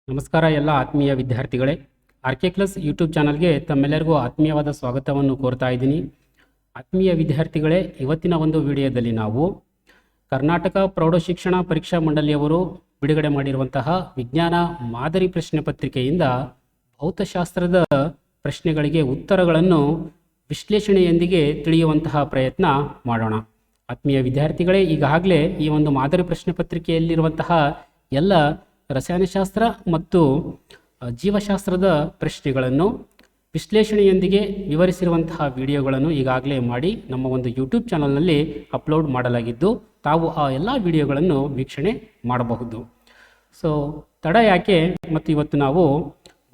ನಮಸ್ಕಾರ ಎಲ್ಲ ಆತ್ಮೀಯ ವಿದ್ಯಾರ್ಥಿಗಳೇ, ಆರ್ಕೆ ಕ್ಲಾಸ್ ಯೂಟ್ಯೂಬ್ ಚಾನಲ್ಗೆ ತಮ್ಮೆಲ್ಲರಿಗೂ ಆತ್ಮೀಯವಾದ ಸ್ವಾಗತವನ್ನು ಕೋರ್ತಾ ಇದ್ದೀನಿ. ಆತ್ಮೀಯ ವಿದ್ಯಾರ್ಥಿಗಳೇ, ಇವತ್ತಿನ ಒಂದು ವಿಡಿಯೋದಲ್ಲಿ ನಾವು ಕರ್ನಾಟಕ ಪ್ರೌಢಶಿಕ್ಷಣ ಪರೀಕ್ಷಾ ಮಂಡಳಿಯವರು ಬಿಡುಗಡೆ ಮಾಡಿರುವಂತಹ ವಿಜ್ಞಾನ ಮಾದರಿ ಪ್ರಶ್ನೆ ಪತ್ರಿಕೆಯಿಂದ ಭೌತಶಾಸ್ತ್ರದ ಪ್ರಶ್ನೆಗಳಿಗೆ ಉತ್ತರಗಳನ್ನು ವಿಶ್ಲೇಷಣೆಯೊಂದಿಗೆ ತಿಳಿಯುವಂತಹ ಪ್ರಯತ್ನ ಮಾಡೋಣ. ಆತ್ಮೀಯ ವಿದ್ಯಾರ್ಥಿಗಳೇ, ಈಗಾಗಲೇ ಈ ಒಂದು ಮಾದರಿ ಪ್ರಶ್ನೆ ಪತ್ರಿಕೆಯಲ್ಲಿರುವಂತಹ ಎಲ್ಲ ರಸಾಯನಶಾಸ್ತ್ರ ಮತ್ತು ಜೀವಶಾಸ್ತ್ರದ ಪ್ರಶ್ನೆಗಳನ್ನು ವಿಶ್ಲೇಷಣೆಯೊಂದಿಗೆ ವಿವರಿಸಿರುವಂತಹ ವಿಡಿಯೋಗಳನ್ನು ಈಗಾಗಲೇ ಮಾಡಿ ನಮ್ಮ ಒಂದು ಯೂಟ್ಯೂಬ್ ಚಾನಲ್ನಲ್ಲಿ ಅಪ್ಲೋಡ್ ಮಾಡಲಾಗಿದ್ದು, ತಾವು ಆ ಎಲ್ಲ ವಿಡಿಯೋಗಳನ್ನು ವೀಕ್ಷಣೆ ಮಾಡಬಹುದು. ಸೊ ತಡ ಯಾಕೆ, ಮತ್ತು ಇವತ್ತು ನಾವು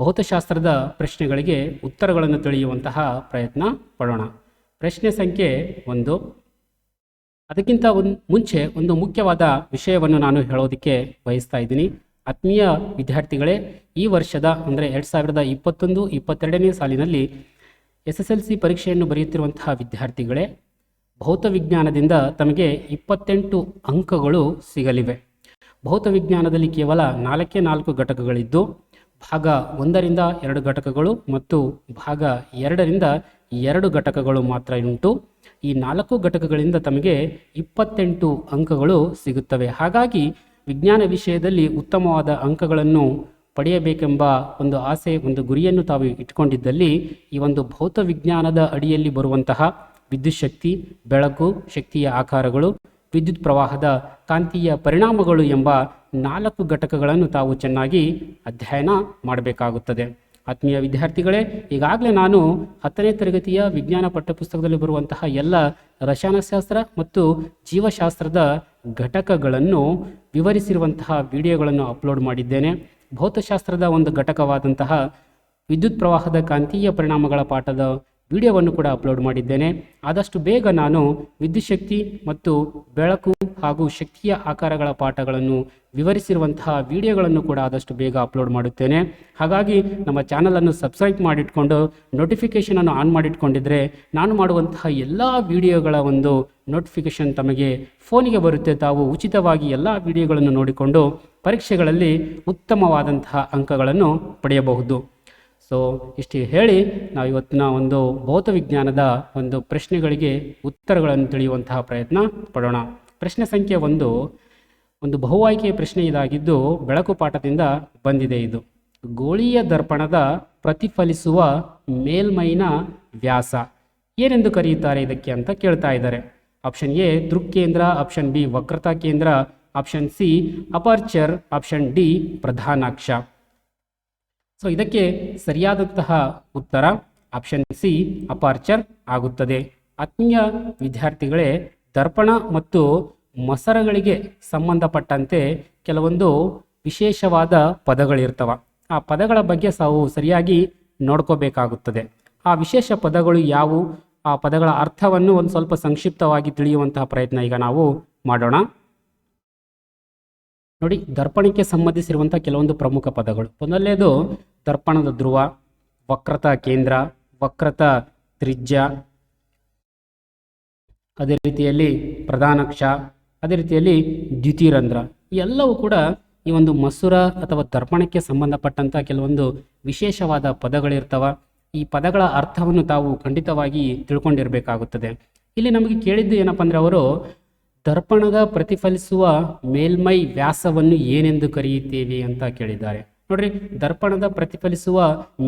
ಭೌತಶಾಸ್ತ್ರದ ಪ್ರಶ್ನೆಗಳಿಗೆ ಉತ್ತರಗಳನ್ನು ತಿಳಿಯುವಂತಹ ಪ್ರಯತ್ನ ಪಡೋಣ. ಪ್ರಶ್ನೆ ಸಂಖ್ಯೆ 1. ಅದಕ್ಕಿಂತ ಮುಂಚೆ ಒಂದು ಮುಖ್ಯವಾದ ವಿಷಯವನ್ನು ನಾನು ಹೇಳೋದಕ್ಕೆ ಬಯಸ್ತಾ ಇದ್ದೀನಿ. ಆತ್ಮೀಯ ವಿದ್ಯಾರ್ಥಿಗಳೇ, ಈ ವರ್ಷದ ಅಂದರೆ 2021-22ನೇ ಸಾಲಿನಲ್ಲಿ SSLC ಪರೀಕ್ಷೆಯನ್ನು ಬರೆಯುತ್ತಿರುವಂತಹ ವಿದ್ಯಾರ್ಥಿಗಳೇ, ಭೌತವಿಜ್ಞಾನದಿಂದ ತಮಗೆ 28 ಅಂಕಗಳು ಸಿಗಲಿವೆ. ಭೌತವಿಜ್ಞಾನದಲ್ಲಿ ಕೇವಲ 4 ಘಟಕಗಳಿದ್ದು, ಭಾಗ 1ರಿಂದ 2 ಘಟಕಗಳು ಮತ್ತು ಭಾಗ 2ರಿಂದ 2 ಘಟಕಗಳು ಮಾತ್ರ ಉಂಟು. ಈ 4 ಘಟಕಗಳಿಂದ ತಮಗೆ 28 ಅಂಕಗಳು ಸಿಗುತ್ತವೆ. ಹಾಗಾಗಿ ವಿಜ್ಞಾನ ವಿಷಯದಲ್ಲಿ ಉತ್ತಮವಾದ ಅಂಕಗಳನ್ನು ಪಡೆಯಬೇಕೆಂಬ ಒಂದು ಆಸೆ, ಒಂದು ಗುರಿಯನ್ನು ತಾವು ಇಟ್ಕೊಂಡಿದ್ದಲ್ಲಿ ಈ ಒಂದು ಭೌತವಿಜ್ಞಾನದ ಅಡಿಯಲ್ಲಿ ಬರುವಂತಹ ವಿದ್ಯುತ್ ಶಕ್ತಿ, ಬೆಳಕು, ಶಕ್ತಿಯ ಆಕಾರಗಳು, ವಿದ್ಯುತ್ ಪ್ರವಾಹದ ಕಾಂತೀಯ ಪರಿಣಾಮಗಳು ಎಂಬ 4 ಘಟಕಗಳನ್ನು ತಾವು ಚೆನ್ನಾಗಿ ಅಧ್ಯಯನ ಮಾಡಬೇಕಾಗುತ್ತದೆ. ಆತ್ಮೀಯ ವಿದ್ಯಾರ್ಥಿಗಳೇ, ಈಗಾಗಲೇ ನಾನು 10ನೇ ತರಗತಿಯ ವಿಜ್ಞಾನ ಪಠ್ಯಪುಸ್ತಕದಲ್ಲಿ ಬರುವಂತಹ ಎಲ್ಲ ರಸಾಯನಶಾಸ್ತ್ರ ಮತ್ತು ಜೀವಶಾಸ್ತ್ರದ ಘಟಕಗಳನ್ನು ವಿವರಿಸಿರುವಂತಹ ವಿಡಿಯೋಗಳನ್ನು ಅಪ್ಲೋಡ್ ಮಾಡಿದ್ದೇನೆ. ಭೌತಶಾಸ್ತ್ರದ ಒಂದು ಘಟಕವಾದಂತಹ ವಿದ್ಯುತ್ ಪ್ರವಾಹದ ಕಾಂತೀಯ ಪರಿಣಾಮಗಳ ಪಾಠದ ವಿಡಿಯೋವನ್ನು ಕೂಡ ಅಪ್ಲೋಡ್ ಮಾಡಿದ್ದೇನೆ. ಆದಷ್ಟು ಬೇಗ ನಾನು ವಿದ್ಯುತ್ ಶಕ್ತಿ ಮತ್ತು ಬೆಳಕು ಹಾಗೂ ಶಕ್ತಿಯ ಆಕಾರಗಳ ಪಾಠಗಳನ್ನು ವಿವರಿಸಿರುವಂತಹ ವಿಡಿಯೋಗಳನ್ನು ಕೂಡ ಆದಷ್ಟು ಬೇಗ ಅಪ್ಲೋಡ್ ಮಾಡುತ್ತೇನೆ. ಹಾಗಾಗಿ ನಮ್ಮ ಚಾನಲನ್ನು ಸಬ್ಸ್ಕ್ರೈಬ್ ಮಾಡಿಟ್ಕೊಂಡು ನೋಟಿಫಿಕೇಷನನ್ನು ಆನ್ ಮಾಡಿಟ್ಕೊಂಡಿದ್ರೆ ನಾನು ಮಾಡುವಂತಹ ಎಲ್ಲ ವಿಡಿಯೋಗಳ ಒಂದು ನೋಟಿಫಿಕೇಷನ್ ತಮಗೆ ಫೋನಿಗೆ ಬರುತ್ತೆ. ತಾವು ಉಚಿತವಾಗಿ ಎಲ್ಲ ವಿಡಿಯೋಗಳನ್ನು ನೋಡಿಕೊಂಡು ಪರೀಕ್ಷೆಗಳಲ್ಲಿ ಉತ್ತಮವಾದಂತಹ ಅಂಕಗಳನ್ನು ಪಡೆಯಬಹುದು. ಸೊ ಇಷ್ಟು ಹೇಳಿ ನಾವು ಇವತ್ತಿನ ಒಂದು ಭೌತವಿಜ್ಞಾನದ ಒಂದು ಪ್ರಶ್ನೆಗಳಿಗೆ ಉತ್ತರಗಳನ್ನು ತಿಳಿಯುವಂತಹ ಪ್ರಯತ್ನ ಪಡೋಣ. ಪ್ರಶ್ನೆ ಸಂಖ್ಯೆ 1 ಒಂದು ಬಹು ಆಯ್ಕೆಯ ಪ್ರಶ್ನೆ ಇದಾಗಿದ್ದು, ಬೆಳಕು ಪಾಠದಿಂದ ಬಂದಿದೆ. ಇದು ಗೋಳೀಯ ದರ್ಪಣದ ಪ್ರತಿಫಲಿಸುವ ಮೇಲ್ಮೈನ ವ್ಯಾಸ ಏನೆಂದು ಕರೆಯುತ್ತಾರೆ ಇದಕ್ಕೆ ಅಂತ ಕೇಳ್ತಾ ಇದ್ದಾರೆ. ಆಪ್ಷನ್ ಎ ದೃಕ್ಕೇಂದ್ರ, ಆಪ್ಷನ್ ಬಿ ವಕ್ರತಾ ಕೇಂದ್ರ, option C aperture, option D ಪ್ರಧಾನಾಕ್ಷ. ಸೊ ಇದಕ್ಕೆ ಸರಿಯಾದಂತಹ ಉತ್ತರ ಆಪ್ಷನ್ ಸಿ ಅಪರ್ಚರ್ ಆಗುತ್ತದೆ. ಆತ್ಮೀಯ ವಿದ್ಯಾರ್ಥಿಗಳೇ, ದರ್ಪಣ ಮತ್ತು ಮಸರಗಳಿಗೆ ಸಂಬಂಧಪಟ್ಟಂತೆ ಕೆಲವೊಂದು ವಿಶೇಷವಾದ ಪದಗಳಿರ್ತವ. ಆ ಪದಗಳ ಬಗ್ಗೆ ನಾವು ಸರಿಯಾಗಿ ನೋಡ್ಕೋಬೇಕಾಗುತ್ತದೆ. ಆ ವಿಶೇಷ ಪದಗಳು ಯಾವುವು, ಆ ಪದಗಳ ಅರ್ಥವನ್ನು ಒಂದು ಸ್ವಲ್ಪ ಸಂಕ್ಷಿಪ್ತವಾಗಿ ತಿಳಿಯುವಂತಹ ಪ್ರಯತ್ನ ಈಗ ನಾವು ಮಾಡೋಣ. ನೋಡಿ, ದರ್ಪಣಕ್ಕೆ ಸಂಬಂಧಿಸಿರುವಂತಹ ಕೆಲವೊಂದು ಪ್ರಮುಖ ಪದಗಳು. ಮೊದಲನೇದು ದರ್ಪಣದ ಧ್ರುವ, ವಕ್ರತಾ ಕೇಂದ್ರ, ವಕ್ರತಾ ತ್ರಿಜ್ಯ, ಅದೇ ರೀತಿಯಲ್ಲಿ ಪ್ರಧಾನಾಕ್ಷ, ಅದೇ ರೀತಿಯಲ್ಲಿ ದ್ಯುತಿರಂಧ್ರ. ಈ ಎಲ್ಲವೂ ಕೂಡ ಈ ಒಂದು ಮಸೂರ ಅಥವಾ ದರ್ಪಣಕ್ಕೆ ಸಂಬಂಧಪಟ್ಟಂಥ ಕೆಲವೊಂದು ವಿಶೇಷವಾದ ಪದಗಳಿರ್ತವ. ಈ ಪದಗಳ ಅರ್ಥವನ್ನು ತಾವು ಖಂಡಿತವಾಗಿ ತಿಳ್ಕೊಂಡಿರಬೇಕಾಗುತ್ತದೆ. ಇಲ್ಲಿ ನಮಗೆ ಕೇಳಿದ್ದು ಏನಪ್ಪ ಅಂದರೆ, ಅವರು ದರ್ಪಣದ ಪ್ರತಿಫಲಿಸುವ ಮೇಲ್ಮೈ ವ್ಯಾಸವನ್ನು ಏನೆಂದು ಕರೆಯುತ್ತೇವೆ ಅಂತ ಕೇಳಿದ್ದಾರೆ. ನೋಡ್ರಿ, ದರ್ಪಣದ ಪ್ರತಿಫಲಿಸುವ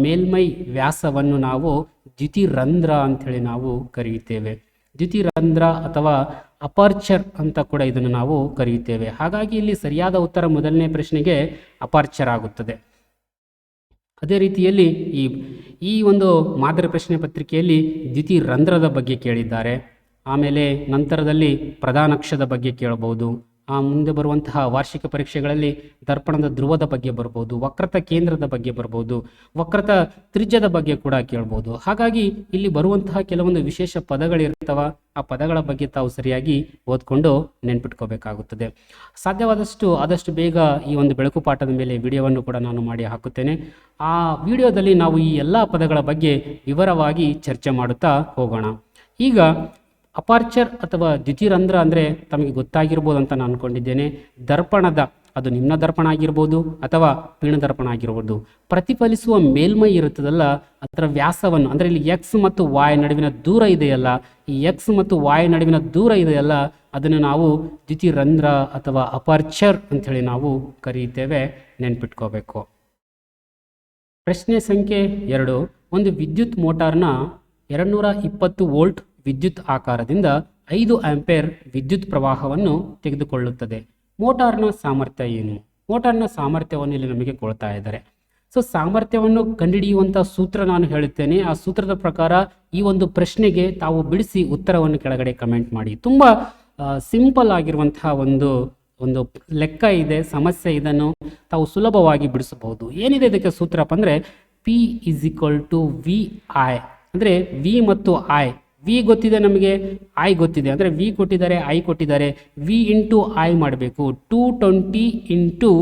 ಮೇಲ್ಮೈ ವ್ಯಾಸವನ್ನು ನಾವು ದ್ಯುತಿರಂಧ್ರ ಅಂಥೇಳಿ ನಾವು ಕರೆಯುತ್ತೇವೆ. ದ್ಯುತಿರಂಧ್ರ ಅಥವಾ ಅಪರ್ಚರ್ ಅಂತ ಕೂಡ ಇದನ್ನು ನಾವು ಕರೆಯುತ್ತೇವೆ. ಹಾಗಾಗಿ ಇಲ್ಲಿ ಸರಿಯಾದ ಉತ್ತರ ಮೊದಲನೇ ಪ್ರಶ್ನೆಗೆ ಅಪರ್ಚರ್ ಆಗುತ್ತದೆ. ಅದೇ ರೀತಿಯಲ್ಲಿ ಈ ಒಂದು ಮಾದರಿ ಪ್ರಶ್ನೆ ಪತ್ರಿಕೆಯಲ್ಲಿ ದ್ಯುತಿರಂಧ್ರದ ಬಗ್ಗೆ ಕೇಳಿದ್ದಾರೆ. ಆಮೇಲೆ ನಂತರದಲ್ಲಿ ಪ್ರಧಾನಾಕ್ಷದ ಬಗ್ಗೆ ಕೇಳಬಹುದು. ಮುಂದೆ ಬರುವಂತಹ ವಾರ್ಷಿಕ ಪರೀಕ್ಷೆಗಳಲ್ಲಿ ದರ್ಪಣದ ಧ್ರುವದ ಬಗ್ಗೆ ಬರ್ಬೋದು, ವಕ್ರತಾ ಕೇಂದ್ರದ ಬಗ್ಗೆ ಬರ್ಬೋದು, ವಕ್ರತಾ ತ್ರಿಜ್ಯದ ಬಗ್ಗೆ ಕೂಡ ಕೇಳ್ಬೋದು. ಹಾಗಾಗಿ ಇಲ್ಲಿ ಬರುವಂತಹ ಕೆಲವೊಂದು ವಿಶೇಷ ಪದಗಳಿರ್ತವ. ಆ ಪದಗಳ ಬಗ್ಗೆ ತಾವು ಸರಿಯಾಗಿ ಓದ್ಕೊಂಡು ನೆನ್ಪಿಟ್ಕೋಬೇಕಾಗುತ್ತದೆ. ಆದಷ್ಟು ಬೇಗ ಈ ಒಂದು ಬೆಳಕು ಪಾಠದ ಮೇಲೆ ವಿಡಿಯೋವನ್ನು ಕೂಡ ನಾನು ಮಾಡಿ ಹಾಕುತ್ತೇನೆ. ಆ ವಿಡಿಯೋದಲ್ಲಿ ನಾವು ಈ ಎಲ್ಲ ಪದಗಳ ಬಗ್ಗೆ ವಿವರವಾಗಿ ಚರ್ಚೆ ಮಾಡುತ್ತಾ ಹೋಗೋಣ. ಈಗ ಅಪರ್ಚರ್ ಅಥವಾ ದ್ಯುತಿರಂಧ್ರ ಅಂದರೆ ತಮಗೆ ಗೊತ್ತಾಗಿರ್ಬೋದು ಅಂತ ನಾನು ಅಂದ್ಕೊಂಡಿದ್ದೇನೆ. ದರ್ಪಣದ ಅದು ನಿಮ್ನ ದರ್ಪಣ ಆಗಿರ್ಬೋದು ಅಥವಾ ಪೀಣ ದರ್ಪಣ ಆಗಿರ್ಬೋದು. ಪ್ರತಿಫಲಿಸುವ ಮೇಲ್ಮೈ ಇರುತ್ತದಲ್ಲ, ಅದರ ವ್ಯಾಸವನ್ನು ಅಂದರೆ ಇಲ್ಲಿ ಎಕ್ಸ್ ಮತ್ತು ವಾಯ್ ನಡುವಿನ ದೂರ ಇದೆಯಲ್ಲ, ಈ ಎಕ್ಸ್ ಮತ್ತು ವಾಯ್ ನಡುವಿನ ದೂರ ಇದೆಯಲ್ಲ, ಅದನ್ನು ನಾವು ದ್ಯುತಿರಂಧ್ರ ಅಥವಾ ಅಪರ್ಚರ್ ಅಂಥೇಳಿ ನಾವು ಕರೆಯುತ್ತೇವೆ, ನೆನ್ಪಿಟ್ಕೋಬೇಕು. ಪ್ರಶ್ನೆ ಸಂಖ್ಯೆ 2. ಒಂದು ವಿದ್ಯುತ್ ಮೋಟಾರ್ನ 220 ವೋಲ್ಟ್ ವಿದ್ಯುತ್ ಆಕಾರದಿಂದ 5 ಆಂಪೇರ್ ವಿದ್ಯುತ್ ಪ್ರವಾಹವನ್ನು ತೆಗೆದುಕೊಳ್ಳುತ್ತದೆ. ಮೋಟಾರ್ನ ಸಾಮರ್ಥ್ಯ ಏನು? ಮೋಟಾರ್ನ ಸಾಮರ್ಥ್ಯವನ್ನು ಇಲ್ಲಿ ನಮಗೆ ಕೊಡ್ತಾ ಇದ್ದಾರೆ. ಸೊ ಸಾಮರ್ಥ್ಯವನ್ನು ಕಂಡುಹಿಡಿಯುವಂಥ ಸೂತ್ರ ನಾನು ಹೇಳುತ್ತೇನೆ. ಆ ಸೂತ್ರದ ಪ್ರಕಾರ ಈ ಒಂದು ಪ್ರಶ್ನೆಗೆ ತಾವು ಬಿಡಿಸಿ ಉತ್ತರವನ್ನು ಕೆಳಗಡೆ ಕಮೆಂಟ್ ಮಾಡಿ. ತುಂಬ ಸಿಂಪಲ್ ಆಗಿರುವಂತಹ ಒಂದು ಲೆಕ್ಕ ಇದೆ, ಸಮಸ್ಯೆ. ಇದನ್ನು ತಾವು ಸುಲಭವಾಗಿ ಬಿಡಿಸಬಹುದು. ಏನಿದೆ ಇದಕ್ಕೆ ಸೂತ್ರಪ್ಪ ಅಂದರೆ P = VI, ಅಂದರೆ ವಿ ಮತ್ತು ಐ. ವಿ ಗೊತ್ತಿದೆ ನಮಗೆ, ಐ ಗೊತ್ತಿದೆ. ಅಂದರೆ ವಿ ಕೊಟ್ಟಿದ್ದಾರೆ, ಐ ಕೊಟ್ಟಿದ್ದಾರೆ. ವಿ ಇಂಟು ಐ ಮಾಡಬೇಕು, 220 ×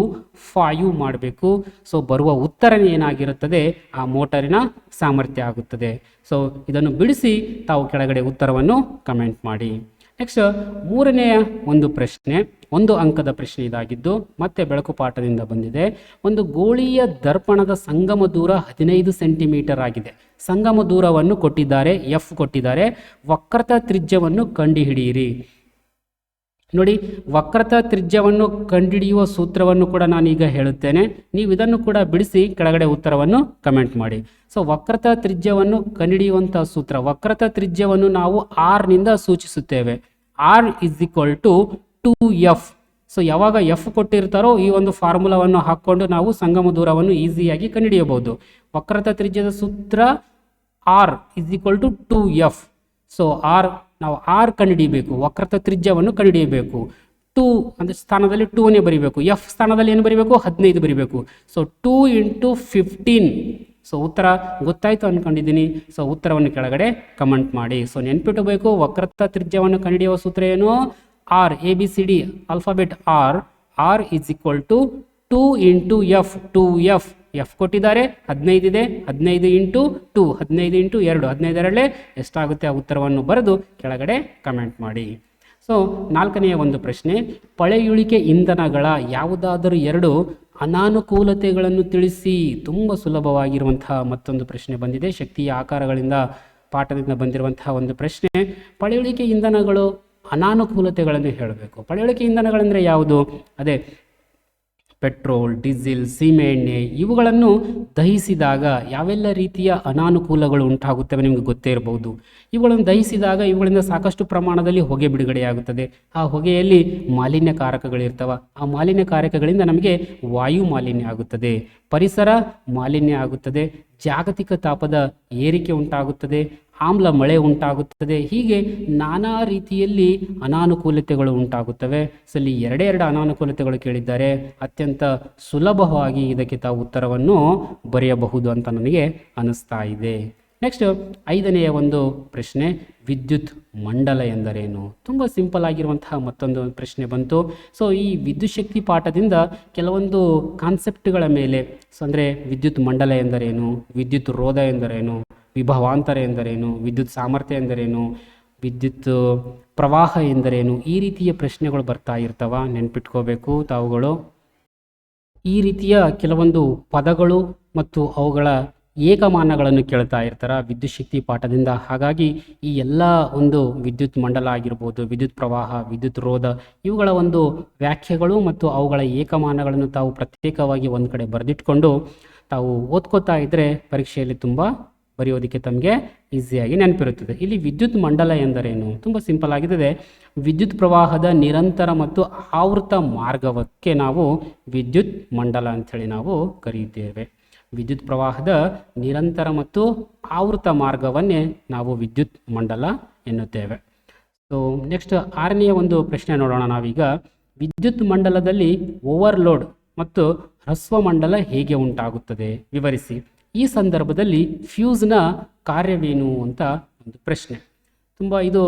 5 ಮಾಡಬೇಕು. ಸೊ ಬರುವ ಉತ್ತರ ಏನಾಗಿರುತ್ತದೆ? ಆ ಮೋಟಾರಿನ ಸಾಮರ್ಥ್ಯ ಆಗುತ್ತದೆ. ಸೊ ಇದನ್ನು ಬಿಡಿಸಿ ತಾವು ಕೆಳಗಡೆ ಉತ್ತರವನ್ನು ಕಮೆಂಟ್ ಮಾಡಿ. ನೆಕ್ಸ್ಟ್ 3ನೇ ಒಂದು ಪ್ರಶ್ನೆ, 1 ಅಂಕದ ಪ್ರಶ್ನೆ ಇದಾಗಿದ್ದು ಮತ್ತೆ ಬೆಳಕು ಪಾಠದಿಂದ ಬಂದಿದೆ. ಒಂದು ಗೋಳೀಯ ದರ್ಪಣದ ಸಂಗಮ ದೂರ 15 ಸೆಂಟಿಮೀಟರ್ ಆಗಿದೆ. ಸಂಗಮ ದೂರವನ್ನು ಕೊಟ್ಟಿದ್ದಾರೆ, ಎಫ್ ಕೊಟ್ಟಿದ್ದಾರೆ. ವಕ್ರತಾ ತ್ರಿಜ್ಯವನ್ನು ಕಂಡುಹಿಡಿಯಿರಿ. ನೋಡಿ, ವಕ್ರತಾ ತ್ರಿಜ್ಯವನ್ನು ಕಂಡುಹಿಡಿಯುವ ಸೂತ್ರವನ್ನು ಕೂಡ ನಾನೀಗ ಹೇಳುತ್ತೇನೆ. ನೀವು ಇದನ್ನು ಕೂಡ ಬಿಡಿಸಿ ಕೆಳಗಡೆ ಉತ್ತರವನ್ನು ಕಮೆಂಟ್ ಮಾಡಿ. ಸೊ ವಕ್ರತಾ ತ್ರಿಜ್ಯವನ್ನು ಕಂಡುಹಿಡಿಯುವಂಥ ಸೂತ್ರ, ವಕ್ರತಾ ತ್ರಿಜ್ಯವನ್ನು ನಾವು ಆರ್ ನಿಂದ ಸೂಚಿಸುತ್ತೇವೆ. R = 2f. ಸೊ ಯಾವಾಗ ಎಫ್ ಕೊಟ್ಟಿರ್ತಾರೋ ಈ ಒಂದು ಫಾರ್ಮುಲಾವನ್ನು ಹಾಕ್ಕೊಂಡು ನಾವು ಸಂಗಮ ದೂರವನ್ನು ಈಸಿಯಾಗಿ ಕಂಡುಹಿಡಿಯಬಹುದು. ವಕ್ರತಾ ತ್ರಿಜ್ಯದ ಸೂತ್ರ ಆರ್ = 2f. ಸೊ ನಾವು ಆರ್ ಕಂಡುಹಿಡಿಯಬೇಕು, ವಕ್ರತಾ ತ್ರಿಜ್ಯವನ್ನು ಕಂಡುಹಿಡಿಯಬೇಕು. 2 ಅಂದರೆ ಸ್ಥಾನದಲ್ಲಿ 2ನೇ ಬರೀಬೇಕು, ಎಫ್ ಸ್ಥಾನದಲ್ಲಿ ಏನು ಬರೀಬೇಕು? 15 ಬರೀಬೇಕು. ಸೊ 2 × 15. ಸೊ ಉತ್ತರ ಗೊತ್ತಾಯ್ತು ಅನ್ಕೊಂಡಿದ್ದೀನಿ. ಸೊ ಉತ್ತರವನ್ನು ಕೆಳಗಡೆ ಕಮೆಂಟ್ ಮಾಡಿ. ಸೊ ನೆನ್ಪಿಟ್ಟಬೇಕು, ವಕ್ರತಾ ತ್ರಿಜ್ಯವನ್ನು ಕಂಡುಹಿಡಿಯುವ ಸೂತ್ರ ಏನು? R, ABCD alphabet R. R = 2 × f. 2f. F ಕೊಟ್ಟಿದ್ದಾರೆ, 15 ಇದೆ, 15 × 2, 15 × 2, 15ರಲ್ಲೇ ಎಷ್ಟಾಗುತ್ತೆ ಆ ಉತ್ತರವನ್ನು ಬರೆದು ಕೆಳಗಡೆ ಕಮೆಂಟ್ ಮಾಡಿ. ಸೊ 4ನೇ ಒಂದು ಪ್ರಶ್ನೆ, ಪಳೆಯುಳಿಕೆ ಇಂಧನಗಳ ಯಾವುದಾದರೂ 2 ಅನಾನುಕೂಲತೆಗಳನ್ನು ತಿಳಿಸಿ. ತುಂಬ ಸುಲಭವಾಗಿರುವಂತಹ ಮತ್ತೊಂದು ಪ್ರಶ್ನೆ ಬಂದಿದೆ. ಶಕ್ತಿಯ ಆಕಾರಗಳಿಂದ ಪಾಠದಿಂದ ಬಂದಿರುವಂತಹ ಒಂದು ಪ್ರಶ್ನೆ. ಪಳೆಯುಳಿಕೆ ಇಂಧನಗಳು ಅನಾನುಕೂಲತೆಗಳನ್ನು ಹೇಳಬೇಕು. ಪಳೆಯುಳಿಕೆ ಇಂಧನಗಳೆಂದರೆ ಯಾವುದು? ಅದೇ ಪೆಟ್ರೋಲ್, ಡೀಸೆಲ್, ಸೀಮೆ ಎಣ್ಣೆ ಇವುಗಳನ್ನು ದಹಿಸಿದಾಗ ಯಾವೆಲ್ಲ ರೀತಿಯ ಅನಾನುಕೂಲಗಳು ಉಂಟಾಗುತ್ತವೆ ನಿಮಗೆ ಗೊತ್ತೇ ಇರಬಹುದು. ಇವುಗಳನ್ನು ದಹಿಸಿದಾಗ ಇವುಗಳಿಂದ ಸಾಕಷ್ಟು ಪ್ರಮಾಣದಲ್ಲಿ ಹೊಗೆ ಬಿಡುಗಡೆಯಾಗುತ್ತದೆ. ಆ ಹೊಗೆಯಲ್ಲಿ ಮಾಲಿನ್ಯಕಾರಕಗಳಿರ್ತವೆ. ಆ ಮಾಲಿನ್ಯಕಾರಕಗಳಿಂದ ನಮಗೆ ವಾಯು ಮಾಲಿನ್ಯ ಆಗುತ್ತದೆ, ಪರಿಸರ ಮಾಲಿನ್ಯ ಆಗುತ್ತದೆ, ಜಾಗತಿಕ ತಾಪದ ಏರಿಕೆ ಉಂಟಾಗುತ್ತದೆ, ಆಮ್ಲ ಮಳೆ ಉಂಟಾಗುತ್ತದೆ. ಹೀಗೆ ನಾನಾ ರೀತಿಯಲ್ಲಿ ಅನಾನುಕೂಲತೆಗಳು ಉಂಟಾಗುತ್ತವೆ. ಸೊ ಇಲ್ಲಿ 2 ಅನಾನುಕೂಲತೆಗಳು ಕೇಳಿದ್ದಾರೆ. ಅತ್ಯಂತ ಸುಲಭವಾಗಿ ಇದಕ್ಕೆ ತಾವು ಉತ್ತರವನ್ನು ಬರೆಯಬಹುದು ಅಂತ ನನಗೆ ಅನಿಸ್ತಾ ಇದೆ. ನೆಕ್ಸ್ಟ್ 5ನೇ ಒಂದು ಪ್ರಶ್ನೆ, ವಿದ್ಯುತ್ ಮಂಡಲ ಎಂದರೇನು? ತುಂಬ ಸಿಂಪಲ್ ಆಗಿರುವಂತಹ ಮತ್ತೊಂದು ಪ್ರಶ್ನೆ ಬಂತು. ಸೊ ಈ ವಿದ್ಯುತ್ ಶಕ್ತಿ ಪಾಠದಿಂದ ಕೆಲವೊಂದು ಕಾನ್ಸೆಪ್ಟ್ಗಳ ಮೇಲೆ, ಅಂದರೆ ವಿದ್ಯುತ್ ಮಂಡಲ ಎಂದರೇನು, ವಿದ್ಯುತ್ ರೋಧ ಎಂದರೇನು, ವಿಭವಾಂತರ ಎಂದರೇನು, ವಿದ್ಯುತ್ ಸಾಮರ್ಥ್ಯ ಎಂದರೇನು, ವಿದ್ಯುತ್ ಪ್ರವಾಹ ಎಂದರೇನು, ಈ ರೀತಿಯ ಪ್ರಶ್ನೆಗಳು ಬರ್ತಾ ಇರ್ತವೆ. ನೆನ್ಪಿಟ್ಕೋಬೇಕು ತಾವುಗಳು. ಈ ರೀತಿಯ ಕೆಲವೊಂದು ಪದಗಳು ಮತ್ತು ಅವುಗಳ ಏಕಮಾನಗಳನ್ನು ಕೇಳ್ತಾ ಇರ್ತಾರೆ ವಿದ್ಯುತ್ ಶಕ್ತಿ ಪಾಠದಿಂದ. ಹಾಗಾಗಿ ಈ ಎಲ್ಲ ಒಂದು ವಿದ್ಯುತ್ ಮಂಡಲ ಆಗಿರ್ಬೋದು, ವಿದ್ಯುತ್ ಪ್ರವಾಹ, ವಿದ್ಯುತ್ ರೋಧ ಇವುಗಳ ಒಂದು ವ್ಯಾಖ್ಯೆಗಳು ಮತ್ತು ಅವುಗಳ ಏಕಮಾನಗಳನ್ನು ತಾವು ಪ್ರತ್ಯೇಕವಾಗಿ ಒಂದು ಕಡೆ ಬರೆದಿಟ್ಕೊಂಡು ತಾವು ಓದ್ಕೋತಾ ಇದ್ದರೆ ಪರೀಕ್ಷೆಯಲ್ಲಿ ತುಂಬ ಬರೆಯೋದಕ್ಕೆ ತಮಗೆ ಈಸಿಯಾಗಿ ನೆನಪಿರುತ್ತದೆ. ಇಲ್ಲಿ ವಿದ್ಯುತ್ ಮಂಡಲ ಎಂದರೇನು? ತುಂಬ ಸಿಂಪಲ್ ಆಗಿದೆ. ವಿದ್ಯುತ್ ಪ್ರವಾಹದ ನಿರಂತರ ಮತ್ತು ಆವೃತ ಮಾರ್ಗಕ್ಕೆ ನಾವು ವಿದ್ಯುತ್ ಮಂಡಲ ಅಂಥೇಳಿ ನಾವು ಕರೆಯುತ್ತೇವೆ. ವಿದ್ಯುತ್ ಪ್ರವಾಹದ ನಿರಂತರ ಮತ್ತು ಆವೃತ ಮಾರ್ಗವನ್ನೇ ನಾವು ವಿದ್ಯುತ್ ಮಂಡಲ ಎನ್ನುತ್ತೇವೆ. ಸೊ ನೆಕ್ಸ್ಟ್ 6ನೇ ಒಂದು ಪ್ರಶ್ನೆ ನೋಡೋಣ ನಾವೀಗ. ವಿದ್ಯುತ್ ಮಂಡಲದಲ್ಲಿ ಓವರ್ಲೋಡ್ ಮತ್ತು ಹ್ರಸ್ವ ಮಂಡಲ ಹೇಗೆ ಉಂಟಾಗುತ್ತದೆ ವಿವರಿಸಿ. ಈ ಸಂದರ್ಭದಲ್ಲಿ ಫ್ಯೂಸ್ನ ಕಾರ್ಯವೇನು ಅಂತ ಒಂದು ಪ್ರಶ್ನೆ. ತುಂಬ ಇದು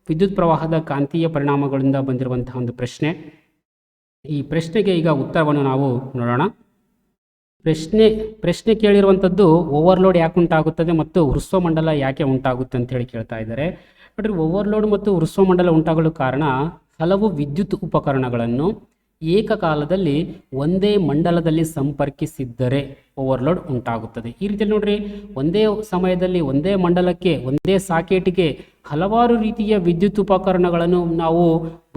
ವಿದ್ಯುತ್ ಪ್ರವಾಹದ ಕಾಂತೀಯ ಪರಿಣಾಮಗಳಿಂದ ಬಂದಿರುವಂತಹ ಒಂದು ಪ್ರಶ್ನೆ. ಈ ಪ್ರಶ್ನೆಗೆ ಈಗ ಉತ್ತರವನ್ನು ನಾವು ನೋಡೋಣ. ಪ್ರಶ್ನೆ ಕೇಳಿರುವಂಥದ್ದು ಓವರ್ಲೋಡ್ ಯಾಕೆ ಉಂಟಾಗುತ್ತದೆ ಮತ್ತು ಹ್ರಸ್ವ ಮಂಡಲ ಯಾಕೆ ಉಂಟಾಗುತ್ತೆ ಅಂತ ಹೇಳಿ ಕೇಳ್ತಾ ಇದ್ದಾರೆ. ನೋಡ್ರಿ, ಓವರ್ಲೋಡ್ ಮತ್ತು ಹ್ರಸ್ವ ಮಂಡಲ ಉಂಟಾಗಲು ಕಾರಣ ಹಲವು ವಿದ್ಯುತ್ ಉಪಕರಣಗಳನ್ನು ಏಕಕಾಲದಲ್ಲಿ ಒಂದೇ ಮಂಡಲದಲ್ಲಿ ಸಂಪರ್ಕಿಸಿದ್ದರೆ ಓವರ್ಲೋಡ್ ಉಂಟಾಗುತ್ತದೆ. ಈ ರೀತಿಯಲ್ಲಿ ನೋಡ್ರಿ, ಒಂದೇ ಸಮಯದಲ್ಲಿ ಒಂದೇ ಮಂಡಲಕ್ಕೆ ಒಂದೇ ಸಾಕೆಟ್ಗೆ ಹಲವಾರು ರೀತಿಯ ವಿದ್ಯುತ್ ಉಪಕರಣಗಳನ್ನು ನಾವು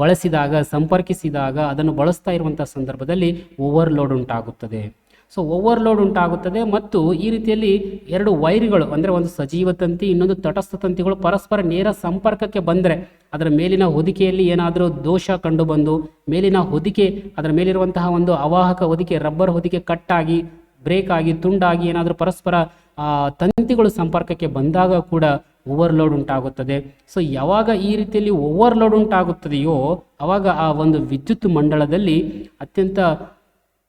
ಬಳಸಿದಾಗ, ಸಂಪರ್ಕಿಸಿದಾಗ, ಅದನ್ನು ಬಳಸ್ತಾ ಇರುವಂಥ ಸಂದರ್ಭದಲ್ಲಿ ಓವರ್ಲೋಡ್ ಉಂಟಾಗುತ್ತದೆ. ಸೊ ಓವರ್ಲೋಡ್ ಉಂಟಾಗುತ್ತದೆ. ಮತ್ತು ಈ ರೀತಿಯಲ್ಲಿ ಎರಡು ವೈರ್ಗಳು ಅಂದರೆ ಒಂದು ಸಜೀವ ತಂತಿ, ಇನ್ನೊಂದು ತಟಸ್ಥ ತಂತಿಗಳು ಪರಸ್ಪರ ನೇರ ಸಂಪರ್ಕಕ್ಕೆ ಬಂದರೆ ಅದರ ಮೇಲಿನ ಹೊದಿಕೆಯಲ್ಲಿ ಏನಾದರೂ ದೋಷ ಕಂಡು ಬಂದು ಮೇಲಿನ ಹೊದಿಕೆ, ಅದರ ಮೇಲಿರುವಂತಹ ಒಂದು ಅವಾಹಕ ಹೊದಿಕೆ, ರಬ್ಬರ್ ಹೊದಿಕೆ ಕಟ್ಟಾಗಿ, ಬ್ರೇಕ್ ಆಗಿ, ತುಂಡಾಗಿ ಏನಾದರೂ ಪರಸ್ಪರ ತಂತಿಗಳು ಸಂಪರ್ಕಕ್ಕೆ ಬಂದಾಗ ಕೂಡ ಓವರ್ಲೋಡ್ ಉಂಟಾಗುತ್ತದೆ. ಸೊ ಯಾವಾಗ ಈ ರೀತಿಯಲ್ಲಿ ಓವರ್ಲೋಡ್ ಉಂಟಾಗುತ್ತದೆಯೋ ಆವಾಗ ಆ ಒಂದು ವಿದ್ಯುತ್ ಮಂಡಳದಲ್ಲಿ ಅತ್ಯಂತ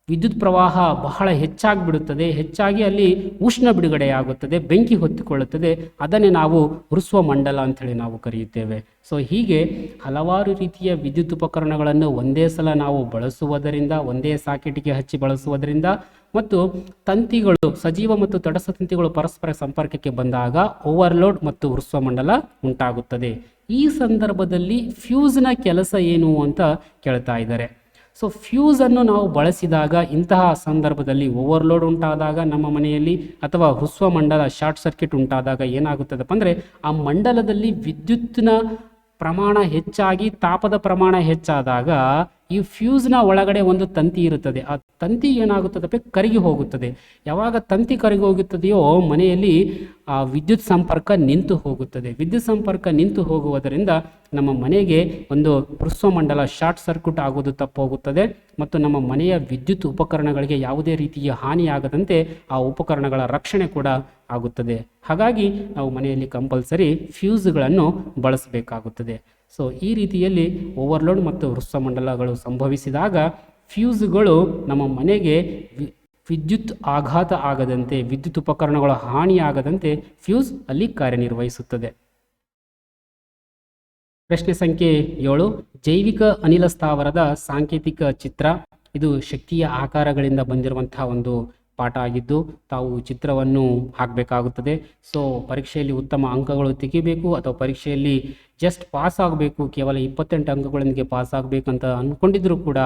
ವಿದ್ಯುತ್ ಪ್ರವಾಹ ಬಹಳ ಹೆಚ್ಚಾಗಿಬಿಡುತ್ತದೆ. ಹೆಚ್ಚಾಗಿ ಅಲ್ಲಿ ಉಷ್ಣ ಬಿಡುಗಡೆಯಾಗುತ್ತದೆ, ಬೆಂಕಿ ಹೊತ್ತಿಕೊಳ್ಳುತ್ತದೆ. ಅದನ್ನೇ ನಾವು ಹೃಸ್ವ ಮಂಡಲ ಅಂಥೇಳಿ ನಾವು ಕರೆಯುತ್ತೇವೆ. ಸೊ ಹೀಗೆ ಹಲವಾರು ರೀತಿಯ ವಿದ್ಯುತ್ ಉಪಕರಣಗಳನ್ನು ಒಂದೇ ಸಲ ನಾವು ಬಳಸುವುದರಿಂದ, ಒಂದೇ ಸಾಕೆಟ್ಗೆ ಹಚ್ಚಿ ಬಳಸುವುದರಿಂದ, ಮತ್ತು ತಂತಿಗಳು, ಸಜೀವ ಮತ್ತು ತಟಸ್ಥ ತಂತಿಗಳು ಪರಸ್ಪರ ಸಂಪರ್ಕಕ್ಕೆ ಬಂದಾಗ ಓವರ್ಲೋಡ್ ಮತ್ತು ಹೃಸ್ವ ಮಂಡಲ ಉಂಟಾಗುತ್ತದೆ. ಈ ಸಂದರ್ಭದಲ್ಲಿ ಫ್ಯೂಸ್ನ ಕೆಲಸ ಏನು ಅಂತ ಕೇಳ್ತಾ ಇದ್ದಾರೆ. ಸೊ ಫ್ಯೂಸನ್ನು ನಾವು ಬಳಸಿದಾಗ ಇಂತಹ ಸಂದರ್ಭದಲ್ಲಿ ಓವರ್ಲೋಡ್ ಉಂಟಾದಾಗ ನಮ್ಮ ಮನೆಯಲ್ಲಿ ಅಥವಾ ಹೃಸ್ವ ಮಂಡಲ ಶಾರ್ಟ್ ಸರ್ಕ್ಯೂಟ್ ಉಂಟಾದಾಗ ಏನಾಗುತ್ತದಪ್ಪ ಅಂದರೆ ಆ ಮಂಡಲದಲ್ಲಿ ವಿದ್ಯುತ್ತಿನ ಪ್ರಮಾಣ ಹೆಚ್ಚಾಗಿ ತಾಪದ ಪ್ರಮಾಣ ಹೆಚ್ಚಾದಾಗ ಈ ಫ್ಯೂಸ್ನ ಒಳಗಡೆ ಒಂದು ತಂತಿ ಇರುತ್ತದೆ. ಆ ತಂತಿ ಏನಾಗುತ್ತದಪ್ಪ, ಕರಗಿ ಹೋಗುತ್ತದೆ. ಯಾವಾಗ ತಂತಿ ಕರಗಿ ಹೋಗುತ್ತದೆಯೋ ಮನೆಯಲ್ಲಿ ಆ ವಿದ್ಯುತ್ ಸಂಪರ್ಕ ನಿಂತು ಹೋಗುತ್ತದೆ. ವಿದ್ಯುತ್ ಸಂಪರ್ಕ ನಿಂತು ಹೋಗುವುದರಿಂದ ನಮ್ಮ ಮನೆಗೆ ಒಂದು ಹೃಸ್ವ ಮಂಡಲ ಶಾರ್ಟ್ ಸರ್ಕ್ಯೂಟ್ ಆಗೋದು ತಪ್ಪೋಗುತ್ತದೆ ಮತ್ತು ನಮ್ಮ ಮನೆಯ ವಿದ್ಯುತ್ ಉಪಕರಣಗಳಿಗೆ ಯಾವುದೇ ರೀತಿಯ ಹಾನಿಯಾಗದಂತೆ ಆ ಉಪಕರಣಗಳ ರಕ್ಷಣೆ ಕೂಡ ಆಗುತ್ತದೆ. ಹಾಗಾಗಿ ನಾವು ಮನೆಯಲ್ಲಿ ಕಂಪಲ್ಸರಿ ಫ್ಯೂಸ್ಗಳನ್ನು ಬಳಸಬೇಕಾಗುತ್ತದೆ. ಸೊ ಈ ರೀತಿಯಲ್ಲಿ ಓವರ್ಲೋಡ್ ಮತ್ತು ಹೃಸ್ವ ಮಂಡಲಗಳು ಸಂಭವಿಸಿದಾಗ ಫ್ಯೂಸ್ಗಳು ನಮ್ಮ ಮನೆಗೆ ವಿದ್ಯುತ್ ಆಘಾತ ಆಗದಂತೆ, ವಿದ್ಯುತ್ ಉಪಕರಣಗಳ ಹಾನಿಯಾಗದಂತೆ ಫ್ಯೂಸ್ ಅಲ್ಲಿ ಕಾರ್ಯನಿರ್ವಹಿಸುತ್ತದೆ. ಪ್ರಶ್ನೆ ಸಂಖ್ಯೆ 7, ಜೈವಿಕ ಅನಿಲ ಸ್ಥಾವರದ ಸಾಂಕೇತಿಕ ಚಿತ್ರ. ಇದು ಶಕ್ತಿಯ ಆಕಾರಗಳಿಂದ ಬಂದಿರುವಂತಹ ಒಂದು ಪಾಠ ಆಗಿದ್ದು ತಾವು ಚಿತ್ರವನ್ನು ಹಾಕಬೇಕಾಗುತ್ತದೆ. ಸೊ ಪರೀಕ್ಷೆಯಲ್ಲಿ ಉತ್ತಮ ಅಂಕಗಳು ತೆಗಿಬೇಕು ಅಥವಾ ಪರೀಕ್ಷೆಯಲ್ಲಿ ಜಸ್ಟ್ ಪಾಸ್ ಆಗಬೇಕು, ಕೇವಲ 28 ಅಂಕಗಳೊಂದಿಗೆ ಪಾಸ್ ಆಗಬೇಕಂತ ಅಂದ್ಕೊಂಡಿದ್ರೂ ಕೂಡ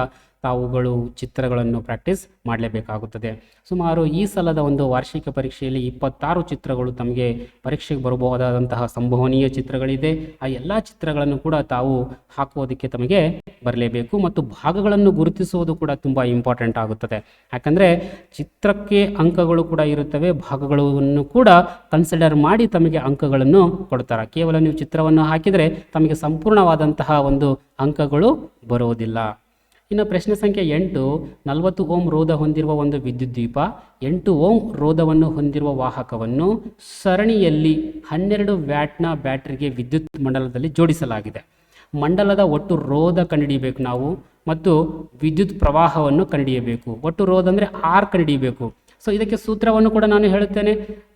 ತಾವುಗಳು ಚಿತ್ರಗಳನ್ನು ಪ್ರಾಕ್ಟೀಸ್ ಮಾಡಲೇಬೇಕಾಗುತ್ತದೆ. ಸುಮಾರು ಈ ಸಲದ ಒಂದು ವಾರ್ಷಿಕ ಪರೀಕ್ಷೆಯಲ್ಲಿ 26 ಚಿತ್ರಗಳು ತಮಗೆ ಪರೀಕ್ಷೆಗೆ ಬರಬಹುದಾದಂತಹ ಸಂಭವನೀಯ ಚಿತ್ರಗಳಿದೆ. ಆ ಎಲ್ಲ ಚಿತ್ರಗಳನ್ನು ಕೂಡ ತಾವು ಹಾಕುವುದಕ್ಕೆ ತಮಗೆ ಬರಲೇಬೇಕು. ಮತ್ತು ಭಾಗಗಳನ್ನು ಗುರುತಿಸುವುದು ಕೂಡ ತುಂಬ ಇಂಪಾರ್ಟೆಂಟ್ ಆಗುತ್ತದೆ. ಯಾಕಂದರೆ ಚಿತ್ರಕ್ಕೆ ಅಂಕಗಳು ಕೂಡ ಇರುತ್ತವೆ, ಭಾಗಗಳನ್ನು ಕೂಡ ಕನ್ಸಿಡರ್ ಮಾಡಿ ತಮಗೆ ಅಂಕಗಳನ್ನು ಕೊಡ್ತಾರೆ. ಕೇವಲ ನೀವು ಚಿತ್ರವನ್ನು ಹಾಕಿದರೆ ತಮಗೆ ಸಂಪೂರ್ಣವಾದಂತಹ ಒಂದು ಅಂಕಗಳು ಬರುವುದಿಲ್ಲ. ಇನ್ನು ಪ್ರಶ್ನೆ ಸಂಖ್ಯೆ 8, 40 ಓಮ್ ರೋಧ ಹೊಂದಿರುವ ಒಂದು ವಿದ್ಯುತ್ ದೀಪ 8 ಓಮ್ ರೋಧವನ್ನು ಹೊಂದಿರುವ ವಾಹಕವನ್ನು ಸರಣಿಯಲ್ಲಿ 12 ವ್ಯಾಟ್ನ ಬ್ಯಾಟರಿಗೆ ವಿದ್ಯುತ್ ಮಂಡಲದಲ್ಲಿ ಜೋಡಿಸಲಾಗಿದೆ. ಮಂಡಲದ ಒಟ್ಟು ರೋಧ ಕಂಡುಹಿಡಿಯಬೇಕು ನಾವು ಮತ್ತು ವಿದ್ಯುತ್ ಪ್ರವಾಹವನ್ನು ಕಂಡುಹಿಡಿಯಬೇಕು. ಒಟ್ಟು ರೋಧ ಅಂದರೆ R ಕಂಡುಹಿಡಿಯಬೇಕು. ಸೊ ಇದಕ್ಕೆ ಸೂತ್ರವನ್ನು ಕೂಡ ನಾನು ಹೇಳುತ್ತೇನೆ.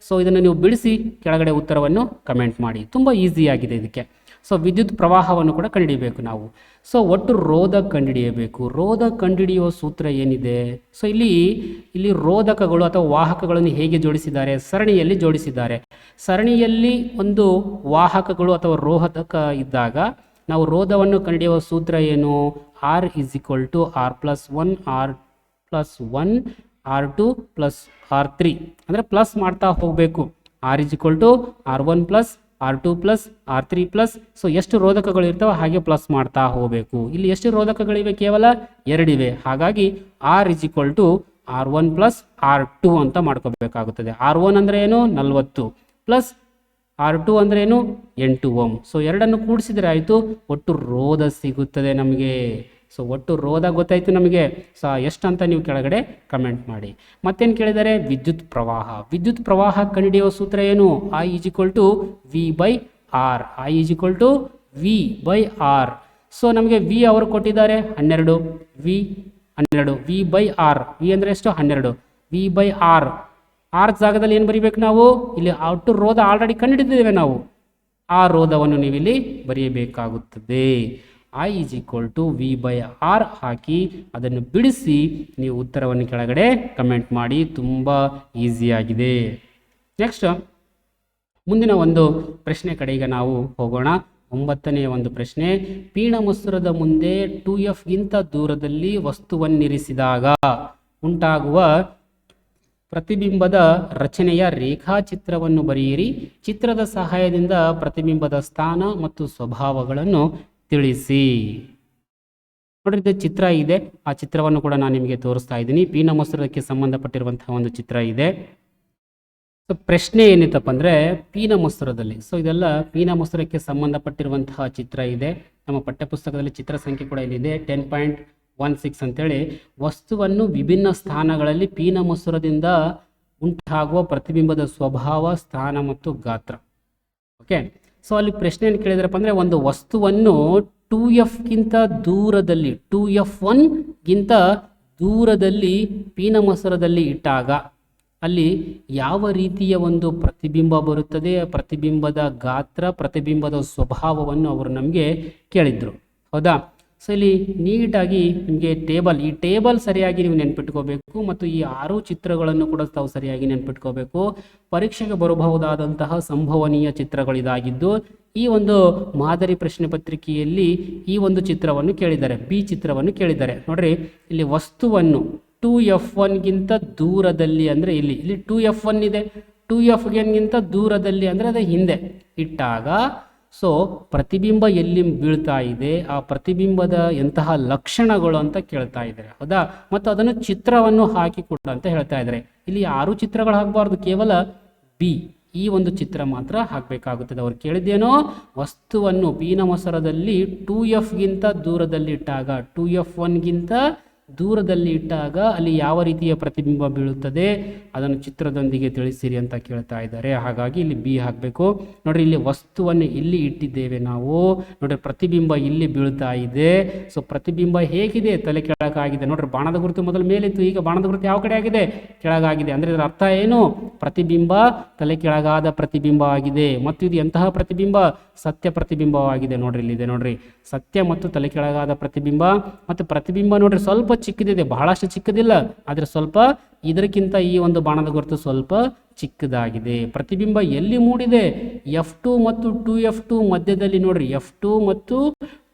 ಸೊ ಇದನ್ನು ನೀವು ಬಿಡಿಸಿ ಕೆಳಗಡೆ ಉತ್ತರವನ್ನು ಕಮೆಂಟ್ ಮಾಡಿ. ತುಂಬ ಈಸಿಯಾಗಿದೆ ಇದಕ್ಕೆ. ಸೊ ವಿದ್ಯುತ್ ಪ್ರವಾಹವನ್ನು ಕೂಡ ಕಂಡುಹಿಡಿಯಬೇಕು ನಾವು. ಸೊ ಒಟ್ಟು ರೋಧ ಕಂಡುಹಿಡಿಯಬೇಕು. ರೋಧ ಕಂಡುಹಿಡಿಯುವ ಸೂತ್ರ ಏನಿದೆ? ಸೊ ಇಲ್ಲಿ ರೋಧಕಗಳು ಅಥವಾ ವಾಹಕಗಳನ್ನು ಹೇಗೆ ಜೋಡಿಸಿದ್ದಾರೆ? ಸರಣಿಯಲ್ಲಿ ಜೋಡಿಸಿದ್ದಾರೆ. ಸರಣಿಯಲ್ಲಿ ಒಂದು ವಾಹಕಗಳು ಅಥವಾ ರೋಧಕ ಇದ್ದಾಗ ನಾವು ರೋಧವನ್ನು ಕಂಡುಹಿಡಿಯುವ ಸೂತ್ರ ಏನು? R = R+1 R+1 R2 + R3 ಅಂದರೆ ಪ್ಲಸ್ ಮಾಡ್ತಾ ಹೋಗಬೇಕು. R = R1 + R2 + R3 + so ಎಷ್ಟು ರೋಧಕಗಳು ಇರ್ತವೆ ಹಾಗೆ ಪ್ಲಸ್ ಮಾಡ್ತಾ ಹೋಗಬೇಕು. ಇಲ್ಲಿ ಎಷ್ಟು ರೋಧಕಗಳಿವೆ? ಕೇವಲ 2 ಇವೆ. ಹಾಗಾಗಿ R = R1 + R2 ಅಂತ ಮಾಡ್ಕೋಬೇಕಾಗುತ್ತದೆ. R1 ಅಂದರೆ ಏನು? 40 ಪ್ಲಸ್ R2 ಅಂದ್ರೆ ಏನು? 8 ಓಮ್. ಸೊ ಎರಡನ್ನು ಕೂಡಿಸಿದರೆ ಆಯಿತು, ಒಟ್ಟು ರೋಧ ಸಿಗುತ್ತದೆ ನಮಗೆ. ಸೊ ಒಟ್ಟು ರೋಧ ಗೊತ್ತಾಯಿತು ನಮಗೆ. ಸೊ ಎಷ್ಟು ಅಂತ ನೀವು ಕೆಳಗಡೆ ಕಮೆಂಟ್ ಮಾಡಿ. ಮತ್ತೇನು ಕೇಳಿದರೆ? ವಿದ್ಯುತ್ ಪ್ರವಾಹ. ವಿದ್ಯುತ್ ಪ್ರವಾಹ ಕಂಡುಹಿಡಿಯುವ ಸೂತ್ರ ಏನು? I = V/R. I = V/R. So ನಮಗೆ ವಿ ಅವರು ಕೊಟ್ಟಿದ್ದಾರೆ 12, ವಿ 12, V/R. ವಿ ಅಂದರೆ ಎಷ್ಟು? 12. V/R. R ಜಾಗದಲ್ಲಿ ಏನು ಬರೀಬೇಕು ನಾವು? ಇಲ್ಲಿ ಒಟ್ಟು ರೋಧ ಆಲ್ರೆಡಿ ಕಂಡುಹಿಡಿದಿದ್ದೇವೆ ನಾವು. ಆ ರೋಧವನ್ನು ನೀವು ಇಲ್ಲಿ ಬರೆಯಬೇಕಾಗುತ್ತದೆ. I = V/R ಹಾಕಿ ಅದನ್ನು ಬಿಡಿಸಿ ನೀವು ಉತ್ತರವನ್ನು ಕೆಳಗಡೆ ಕಮೆಂಟ್ ಮಾಡಿ. ತುಂಬ ಈಸಿಯಾಗಿದೆ. ನೆಕ್ಸ್ಟ್ ಮುಂದಿನ ಒಂದು ಪ್ರಶ್ನೆ ಕಡೆಗೆ ನಾವು ಹೋಗೋಣ. 9ನೇ ಒಂದು ಪ್ರಶ್ನೆ, ಪೀನಮಸೂರದ ಮುಂದೆ 2f ಗಿಂತ ದೂರದಲ್ಲಿ ವಸ್ತುವನ್ನಿರಿಸಿದಾಗ ಉಂಟಾಗುವ ಪ್ರತಿಬಿಂಬದ ರಚನೆಯ ರೇಖಾಚಿತ್ರವನ್ನು ಬರೆಯಿರಿ. ಚಿತ್ರದ ಸಹಾಯದಿಂದ ಪ್ರತಿಬಿಂಬದ ಸ್ಥಾನ ಮತ್ತು ಸ್ವಭಾವಗಳನ್ನು ತಿಳಿಸಿ. ನೋಡ್ರಿ, ಇದು ಚಿತ್ರ ಇದೆ. ಆ ಚಿತ್ರವನ್ನು ಕೂಡ ನಾನು ನಿಮಗೆ ತೋರಿಸ್ತಾ ಇದ್ದೀನಿ. ಪೀನಮಸೂರಕ್ಕೆ ಸಂಬಂಧಪಟ್ಟಿರುವಂತಹ ಒಂದು ಚಿತ್ರ ಇದೆ. ಸೊ ಪ್ರಶ್ನೆ ಏನಿತ್ತಪ್ಪ ಅಂದರೆ ಪೀನಮಸೂರದಲ್ಲಿ, ಸೊ ಇದೆಲ್ಲ ಪೀನಮಸೂರಕ್ಕೆ ಸಂಬಂಧಪಟ್ಟಿರುವಂತಹ ಚಿತ್ರ ಇದೆ. ನಮ್ಮ ಪಠ್ಯಪುಸ್ತಕದಲ್ಲಿ ಚಿತ್ರ ಸಂಖ್ಯೆ ಕೂಡ ಇಲ್ಲಿದೆ 10.16 ಅಂತೇಳಿ. ವಸ್ತುವನ್ನು ವಿಭಿನ್ನ ಸ್ಥಾನಗಳಲ್ಲಿ ಪೀನಮಸೂರದಿಂದ ಉಂಟಾಗುವ ಪ್ರತಿಬಿಂಬದ ಸ್ವಭಾವ, ಸ್ಥಾನ ಮತ್ತು ಗಾತ್ರ. ಓಕೆ, ಸೊ ಅಲ್ಲಿ ಪ್ರಶ್ನೆ ಏನು ಕೇಳಿದ್ರಪ್ಪ ಅಂದರೆ, ಒಂದು ವಸ್ತುವನ್ನು 2f ಗಿಂತ ದೂರದಲ್ಲಿ 2f1 ಗಿಂತ ದೂರದಲ್ಲಿ ಪೀನಮಸೂರದಲ್ಲಿ ಇಟ್ಟಾಗ ಅಲ್ಲಿ ಯಾವ ರೀತಿಯ ಒಂದು ಪ್ರತಿಬಿಂಬ ಬರುತ್ತದೆ, ಪ್ರತಿಬಿಂಬದ ಗಾತ್ರ, ಪ್ರತಿಬಿಂಬದ ಸ್ವಭಾವವನ್ನು ಅವರು ನಮಗೆ ಕೇಳಿದ್ರು. ಹೌದಾ? ಸೊ ಇಲ್ಲಿ ನೀಟಾಗಿ ನಿಮಗೆ ಈ ಟೇಬಲ್ ಸರಿಯಾಗಿ ನೀವು ನೆನ್ಪಿಟ್ಕೋಬೇಕು ಮತ್ತು ಈ 6 ಚಿತ್ರಗಳನ್ನು ಕೂಡ ತಾವು ಸರಿಯಾಗಿ ನೆನ್ಪಿಟ್ಕೋಬೇಕು. ಪರೀಕ್ಷೆಗೆ ಬರಬಹುದಾದಂತಹ ಸಂಭವನೀಯ ಚಿತ್ರಗಳಿದಾಗಿದ್ದು, ಈ ಒಂದು ಮಾದರಿ ಪ್ರಶ್ನೆ ಪತ್ರಿಕೆಯಲ್ಲಿ ಈ ಒಂದು ಚಿತ್ರವನ್ನು ಕೇಳಿದ್ದಾರೆ, ಬಿ ಚಿತ್ರವನ್ನು ಕೇಳಿದ್ದಾರೆ. ನೋಡ್ರಿ, ಇಲ್ಲಿ ವಸ್ತುವನ್ನು 2f1 ಗಿಂತ ದೂರದಲ್ಲಿ ಅಂದರೆ ಇಲ್ಲಿ 2f1 ಇದೆ, 2f ಗಿಂತ ದೂರದಲ್ಲಿ ಅಂದರೆ ಅದು ಹಿಂದೆ ಇಟ್ಟಾಗ ಸೊ ಪ್ರತಿಬಿಂಬ ಎಲ್ಲಿ ಬೀಳ್ತಾ ಇದೆ, ಆ ಪ್ರತಿಬಿಂಬದ ಎಂತಹ ಲಕ್ಷಣಗಳು ಅಂತ ಕೇಳ್ತಾ ಇದ್ದಾರೆ. ಹೌದಾ? ಮತ್ತು ಅದನ್ನು ಚಿತ್ರವನ್ನು ಹಾಕಿ ಕೊಡ ಅಂತ ಹೇಳ್ತಾ ಇದ್ದಾರೆ. ಇಲ್ಲಿ 6 ಚಿತ್ರಗಳು ಹಾಕಬಾರ್ದು, ಕೇವಲ ಬಿ ಈ ಒಂದು ಚಿತ್ರ ಮಾತ್ರ ಹಾಕಬೇಕಾಗುತ್ತದೆ. ಅವ್ರು ಕೇಳಿದ್ದೇನೋ, ವಸ್ತುವನ್ನು ಪೀನಮಸೂರದಲ್ಲಿ 2f ಗಿಂತ ದೂರದಲ್ಲಿ ಇಟ್ಟಾಗ 2f1 ಗಿಂತ ದೂರದಲ್ಲಿ ಇಟ್ಟಾಗ ಅಲ್ಲಿ ಯಾವ ರೀತಿಯ ಪ್ರತಿಬಿಂಬ ಬೀಳುತ್ತದೆ ಅದನ್ನು ಚಿತ್ರದೊಂದಿಗೆ ತಿಳಿಸಿರಿ ಅಂತ ಕೇಳ್ತಾ ಇದ್ದಾರೆ. ಹಾಗಾಗಿ ಇಲ್ಲಿ ಬಿ ಹಾಕಬೇಕು. ನೋಡ್ರಿ, ಇಲ್ಲಿ ವಸ್ತುವನ್ನು ಇಲ್ಲಿ ಇಟ್ಟಿದ್ದೇವೆ ನಾವು. ನೋಡ್ರಿ, ಪ್ರತಿಬಿಂಬ ಇಲ್ಲಿ ಬೀಳ್ತಾ ಇದೆ. ಸೊ ಪ್ರತಿಬಿಂಬ ಹೇಗಿದೆ? ತಲೆ ಕೆಳಗಾಗಿದೆ. ನೋಡ್ರಿ, ಬಾಣದ ಗುರುತು ಮೊದಲು ಮೇಲಿತ್ತು, ಈಗ ಬಾಣದ ಗುರುತು ಯಾವ ಕಡೆ ಆಗಿದೆ? ಕೆಳಗಾಗಿದೆ. ಅಂದ್ರೆ ಇದರ ಅರ್ಥ ಏನು? ಪ್ರತಿಬಿಂಬ ತಲೆ ಕೆಳಗಾದ ಪ್ರತಿಬಿಂಬ ಆಗಿದೆ. ಮತ್ತು ಇದು ಎಂತಹ ಪ್ರತಿಬಿಂಬ? ಸತ್ಯ ಪ್ರತಿಬಿಂಬವಾಗಿದೆ. ನೋಡ್ರಿ, ಇಲ್ಲಿದೆ ನೋಡ್ರಿ, ಸತ್ಯ ಮತ್ತು ತಲೆ ಕೆಳಗಾದ ಪ್ರತಿಬಿಂಬ. ಮತ್ತು ಪ್ರತಿಬಿಂಬ ನೋಡ್ರಿ ಸ್ವಲ್ಪ ಚಿಕ್ಕದಿದೆ, ಬಹಳಷ್ಟು ಚಿಕ್ಕದಿಲ್ಲ, ಆದರೆ ಸ್ವಲ್ಪ ಇದಕ್ಕಿಂತ ಈ ಒಂದು ಬಾಣದ ಗುರುತು ಸ್ವಲ್ಪ ಚಿಕ್ಕದಾಗಿದೆ. ಪ್ರತಿಬಿಂಬ ಎಲ್ಲಿ ಮೂಡಿದೆ? F2 ಮತ್ತು 2f2 ಮಧ್ಯದಲ್ಲಿ. ನೋಡ್ರಿ, F2 ಮತ್ತು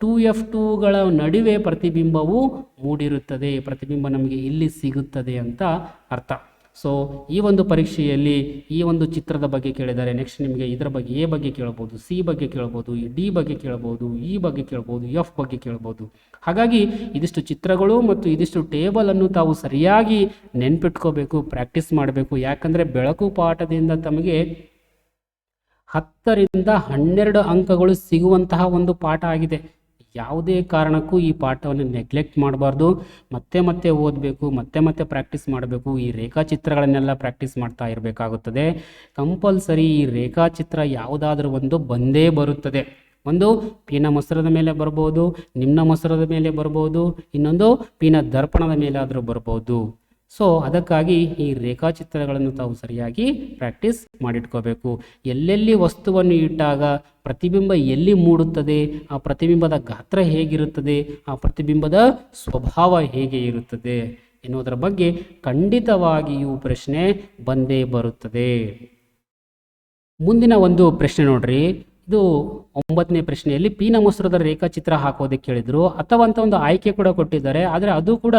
2f2ಗಳ ನಡುವೆ ಪ್ರತಿಬಿಂಬವು ಮೂಡಿರುತ್ತದೆ. ಪ್ರತಿಬಿಂಬ ನಮಗೆ ಇಲ್ಲಿ ಸಿಗುತ್ತದೆ ಅಂತ ಅರ್ಥ. ಸೊ ಈ ಒಂದು ಪರೀಕ್ಷೆಯಲ್ಲಿ ಈ ಒಂದು ಚಿತ್ರದ ಬಗ್ಗೆ ಕೇಳಿದ್ದಾರೆ. ನೆಕ್ಸ್ಟ್ ನಿಮಗೆ ಇದರ ಬಗ್ಗೆ ಎ ಬಗ್ಗೆ ಕೇಳಬಹುದು, ಸಿ ಬಗ್ಗೆ ಕೇಳಬಹುದು, ಡಿ ಬಗ್ಗೆ ಕೇಳಬಹುದು, ಇ ಬಗ್ಗೆ ಕೇಳಬಹುದು, ಎಫ್ ಬಗ್ಗೆ ಕೇಳಬಹುದು. ಹಾಗಾಗಿ ಇದಿಷ್ಟು ಚಿತ್ರಗಳು ಮತ್ತು ಇದಿಷ್ಟು ಟೇಬಲ್ ಅನ್ನು ತಾವು ಸರಿಯಾಗಿ ನೆನ್ಪಿಟ್ಕೋಬೇಕು, ಪ್ರಾಕ್ಟೀಸ್ ಮಾಡಬೇಕು. ಯಾಕಂದರೆ ಬೆಳಕು ಪಾಠದಿಂದ ತಮಗೆ 10 ರಿಂದ 12 ಅಂಕಗಳು ಸಿಗುವಂತಹ ಒಂದು ಪಾಠ ಆಗಿದೆ. ಯಾವುದೇ ಕಾರಣಕ್ಕೂ ಈ ಪಾಠವನ್ನು ನೆಗ್ಲೆಕ್ಟ್ ಮಾಡಬಾರ್ದು. ಮತ್ತೆ ಮತ್ತೆ ಓದಬೇಕು, ಮತ್ತೆ ಪ್ರಾಕ್ಟೀಸ್ ಮಾಡಬೇಕು. ಈ ರೇಖಾಚಿತ್ರಗಳನ್ನೆಲ್ಲ ಪ್ರಾಕ್ಟೀಸ್ ಮಾಡ್ತಾ ಇರಬೇಕಾಗುತ್ತದೆ. ಕಂಪಲ್ಸರಿ ಈ ರೇಖಾಚಿತ್ರ ಯಾವುದಾದ್ರೂ ಒಂದು ಬಂದೇ ಬರುತ್ತದೆ. ಒಂದು ಪೀನಮಸೂರದ ಮೇಲೆ ಬರ್ಬೋದು, ನಿಮ್ನಮಸೂರದ ಮೇಲೆ ಬರ್ಬೋದು, ಇನ್ನೊಂದು ಪೀನ ದರ್ಪಣದ ಮೇಲೆ ಆದರೂ ಬರ್ಬೋದು. ಸೊ ಅದಕ್ಕಾಗಿ ಈ ರೇಖಾಚಿತ್ರಗಳನ್ನು ತಾವು ಸರಿಯಾಗಿ ಪ್ರಾಕ್ಟೀಸ್ ಮಾಡಿಟ್ಕೋಬೇಕು. ಎಲ್ಲೆಲ್ಲಿ ವಸ್ತುವನ್ನು ಇಟ್ಟಾಗ ಪ್ರತಿಬಿಂಬ ಎಲ್ಲಿ ಮೂಡುತ್ತದೆ, ಆ ಪ್ರತಿಬಿಂಬದ ಗಾತ್ರ ಹೇಗಿರುತ್ತದೆ, ಆ ಪ್ರತಿಬಿಂಬದ ಸ್ವಭಾವ ಹೇಗೆ ಇರುತ್ತದೆ ಎನ್ನುವುದರ ಬಗ್ಗೆ ಖಂಡಿತವಾಗಿಯೂ ಪ್ರಶ್ನೆ ಬಂದೇ ಬರುತ್ತದೆ. ಮುಂದಿನ ಒಂದು ಪ್ರಶ್ನೆ ನೋಡ್ರಿ, ಇದು 9ನೇ ಪ್ರಶ್ನೆಯಲ್ಲಿ ಪೀನಮಸೂರದ ರೇಖಾಚಿತ್ರ ಹಾಕೋದಕ್ಕೆ ಕೇಳಿದ್ರು, ಅಥವಾ ಅಂತ ಒಂದು ಆಯ್ಕೆ ಕೂಡ ಕೊಟ್ಟಿದ್ದಾರೆ. ಆದರೆ ಅದು ಕೂಡ